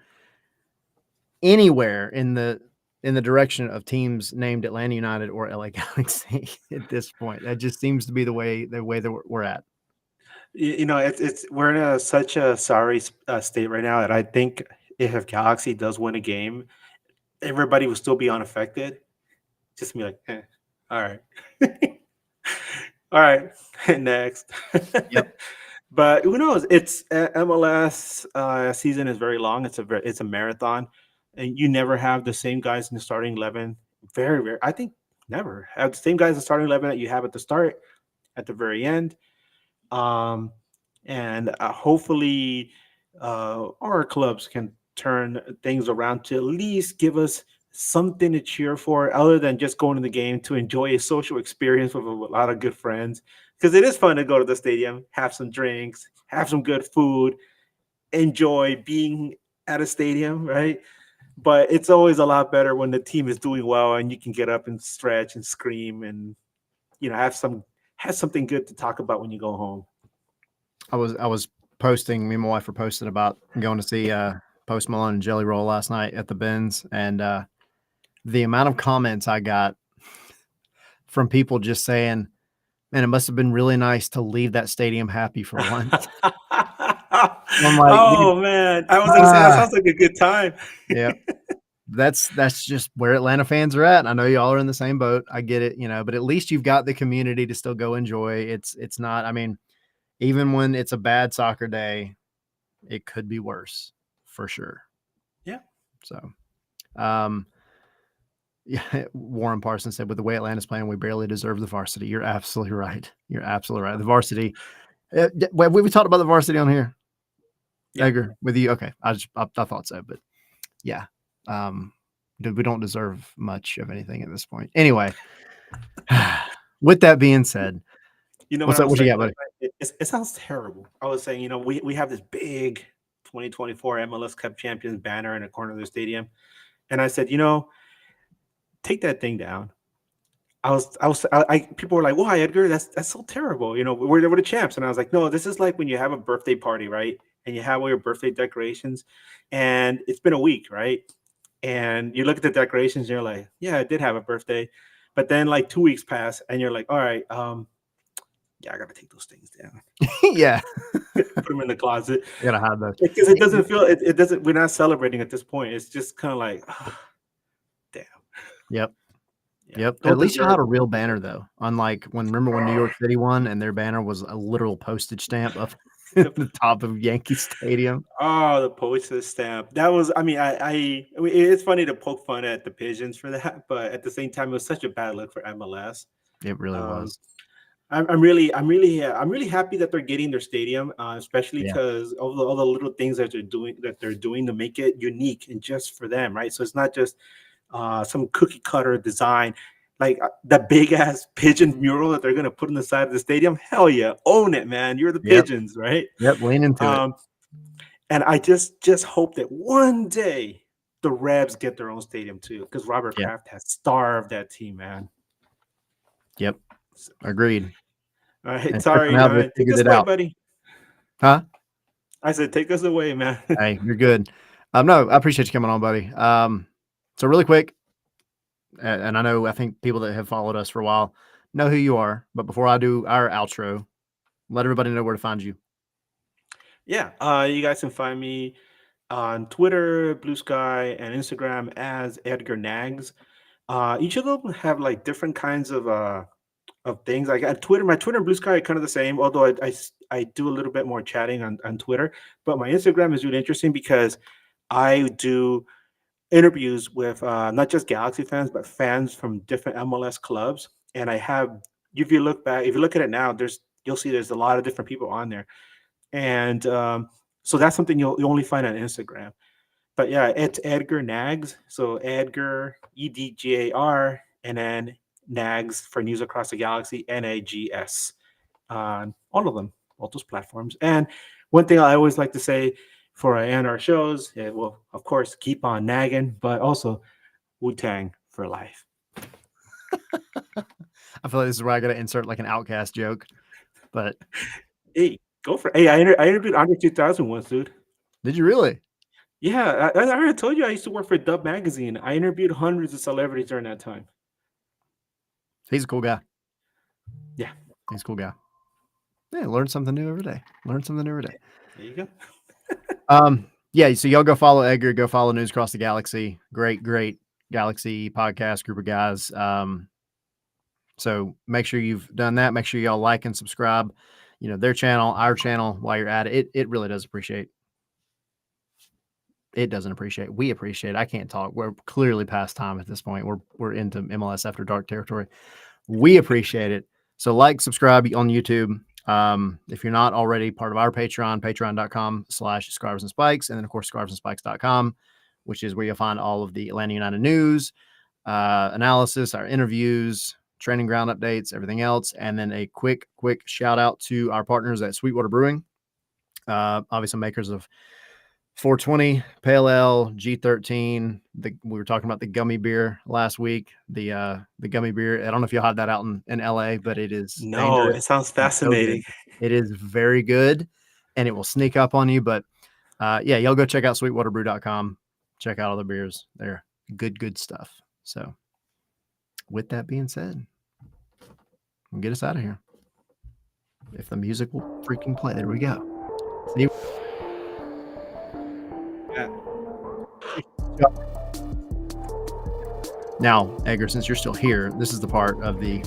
anywhere in the direction of teams named Atlanta United or LA Galaxy at this point. That just seems to be the way that we're at. It's we're in such a sorry state right now that I think if Galaxy does win a game, everybody will still be unaffected. Just be like, all right, all right, next. Yep. But who knows? It's MLS season is very long. It's a marathon, and you never have the same guys in the starting 11. Very, very. I think never have the same guys in the starting 11 that you have at the start, at the very end. And hopefully our clubs can turn things around to at least give us something to cheer for other than just going to the game to enjoy a social experience with a lot of good friends, because it is fun to go to the stadium, have some drinks, have some good food, enjoy being at a stadium, right? But it's always a lot better when the team is doing well and you can get up and stretch and scream and have something good to talk about when you go home. I was posting, me and my wife were posting about going to see Post Malone and Jelly Roll last night at the Benz, and the amount of comments I got from people just saying, man, it must have been really nice to leave that stadium happy for once. I'm like, oh man, I was gonna say that sounds like a good time. Yeah, that's just where Atlanta fans are at. And I know y'all are in the same boat. I get it, but at least you've got the community to still go enjoy. It's not. I mean, even when it's a bad soccer day, it could be worse for sure. Yeah. So, yeah, Warren Parsons said, with the way Atlanta's playing, we barely deserve the varsity. You're absolutely right. You're absolutely right. The varsity. We talked about the varsity on here. Yeah. Edgar, with you. Okay. I thought so, but yeah. We don't deserve much of anything at this point. Anyway, with that being said, what's up? What you got, buddy? It sounds terrible. I was saying, we have this big 2024 MLS Cup champions banner in the corner of the stadium. And I said, take that thing down. People were like, why, Edgar? That's so terrible. We're the champs. And I was like, no, this is like when you have a birthday party, right? And you have all your birthday decorations, and it's been a week, right? And you look at the decorations, and you're like, yeah, I did have a birthday. But then like 2 weeks pass, and you're like, all right, yeah, I got to take those things down. Yeah. Put them in the closet. You got to hide those. Because it doesn't feel, it doesn't, we're not celebrating at this point. It's just kind of like, oh, damn. Yep. Yeah. Yep. At least you had a real banner, though. Unlike remember when New York City won and their banner was a literal postage stamp up at the top of Yankee Stadium. Oh, the postage stamp. That was, I mean, it's funny to poke fun at the Pigeons for that, but at the same time, it was such a bad look for MLS. It really was. I'm really happy that they're getting their stadium, especially because of all the little things that they're doing to make it unique and just for them, right? So it's not just some cookie cutter design, like the big ass pigeon mural that they're gonna put on the side of the stadium. Hell yeah, own it, man! You're the Pigeons, right? Yep, lean into it. And I just hope that one day the Rebs get their own stadium too, because Robert Kraft has starved that team, man. Yep. Agreed. All right, and sorry, take us away, buddy. Huh? I said, take us away, man. Hey, you're good. No, I appreciate you coming on, buddy. So really quick, and I think people that have followed us for a while know who you are, but before I do our outro, let everybody know where to find you. Yeah, you guys can find me on Twitter, Blue Sky, and Instagram as Edgar Nags. Each of them have like different kinds of things. Like at Twitter, my Twitter and Blue Sky are kind of the same, although I do a little bit more chatting on Twitter. But my Instagram is really interesting because I do interviews with not just Galaxy fans, but fans from different MLS clubs. And I have, if you look at it now, you'll see there's a lot of different people on there. And so that's something you'll only find on Instagram. But yeah, it's Edgar Nags. So Edgar, EDGAR, and then Nags for News Across the Galaxy, NAGS, on all of them, all those platforms. And one thing I always like to say before I end our shows, well, of course, keep on nagging, but also Wu-Tang for life. I feel like this is where I got to insert like an Outcast joke, but hey, go for it. Hey, I interviewed Andre 2000 once, dude. Did you really? Yeah, I already told you I used to work for Dub Magazine. I interviewed hundreds of celebrities during that time. He's a cool guy. Yeah. He's a cool guy. Yeah, learn something new every day. There you go. Yeah, so y'all go follow Edgar, go follow News Across the Galaxy. Great Galaxy podcast group of guys. So make sure you've done that. Make sure y'all like and subscribe, their channel, our channel while you're at it. It really does appreciate it doesn't appreciate. We appreciate. I can't talk. We're clearly past time at this point. We're into MLS After Dark territory. We appreciate it. So like, subscribe on YouTube. If you're not already part of our Patreon, patreon.com/Scarves and Spikes, and then of course scarvesandspikes.com, which is where you'll find all of the Atlanta United news, analysis, our interviews, training ground updates, everything else. And then a quick shout out to our partners at Sweetwater Brewing. Obviously makers of 420, Pale Ale, G13. We were talking about the gummy beer last week. The gummy beer. I don't know if you'll have that out in LA, but it is No, dangerous. it sounds It's so good. fascinating. It is very good, and it will sneak up on you. But yeah, y'all go check out sweetwaterbrew.com. Check out all the beers. They're good stuff. So with that being said, we'll get us out of here. If the music will freaking play, there we go. See? Now, Edgar, since you're still here, this is the part of the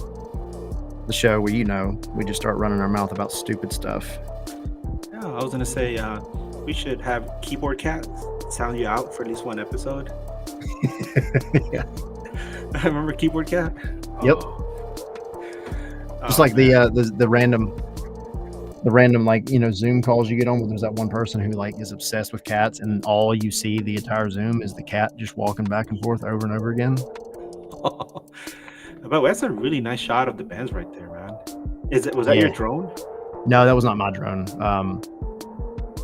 show where we just start running our mouth about stupid stuff. Yeah, I was gonna say we should have Keyboard Cat sound you out for at least one episode. Yeah. I remember Keyboard Cat. Yep. Just like man. the random like Zoom calls you get on, where there's that one person who like is obsessed with cats, and all you see the entire Zoom is the cat just walking back and forth over and over again. But that's a really nice shot of the Benz right there, man. Was that your drone? No, that was not my drone.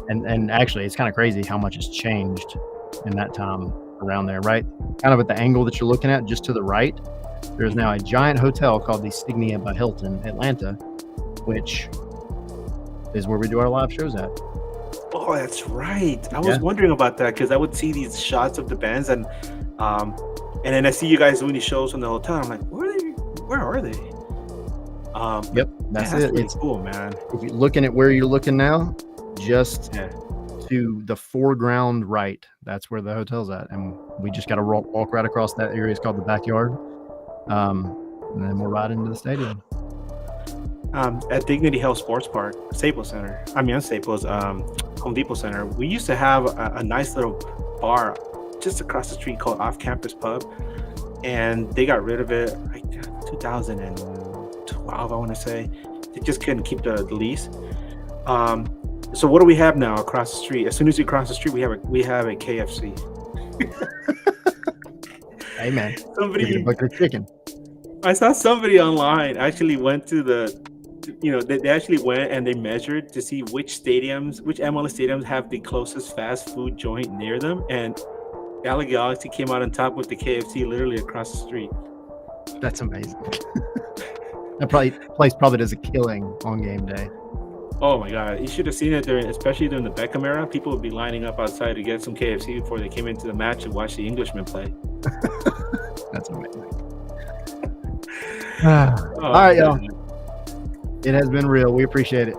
And actually, it's kind of crazy how much has changed in that time around there, right? Kind of at the angle that you're looking at, just to the right, there's now a giant hotel called the Signia by Hilton, Atlanta, which is where we do our live shows at. Oh, that's right. I was wondering about that because I would see these shots of the Benz, and then I see you guys doing these shows from the hotel. I'm like, where are they? Yep, that's it. Really it's cool, man. If you're looking at where you're looking now, just to the foreground right, that's where the hotel's at, and we just got to walk right across that area. It's called the backyard, and then we're right into the stadium. At Dignity Health Sports Park, Staples Center. I mean, not Staples, Home Depot Center. We used to have a nice little bar just across the street called Off Campus Pub, and they got rid of it like 2012, I want to say. They just couldn't keep the lease. So what do we have now across the street? As soon as you cross the street, we have a KFC. Hey man, Somebody, a bucket of chicken. I saw somebody online actually went to they actually went and they measured to see which MLS stadiums have the closest fast food joint near them, and LA Galaxy came out on top with the KFC literally across the street. That's amazing. That place probably does a killing on game day. Oh my God, you should have seen it especially during the Beckham era. People would be lining up outside to get some KFC before they came into the match and watch the Englishmen play. That's amazing. All right, y'all. It has been real. We appreciate it.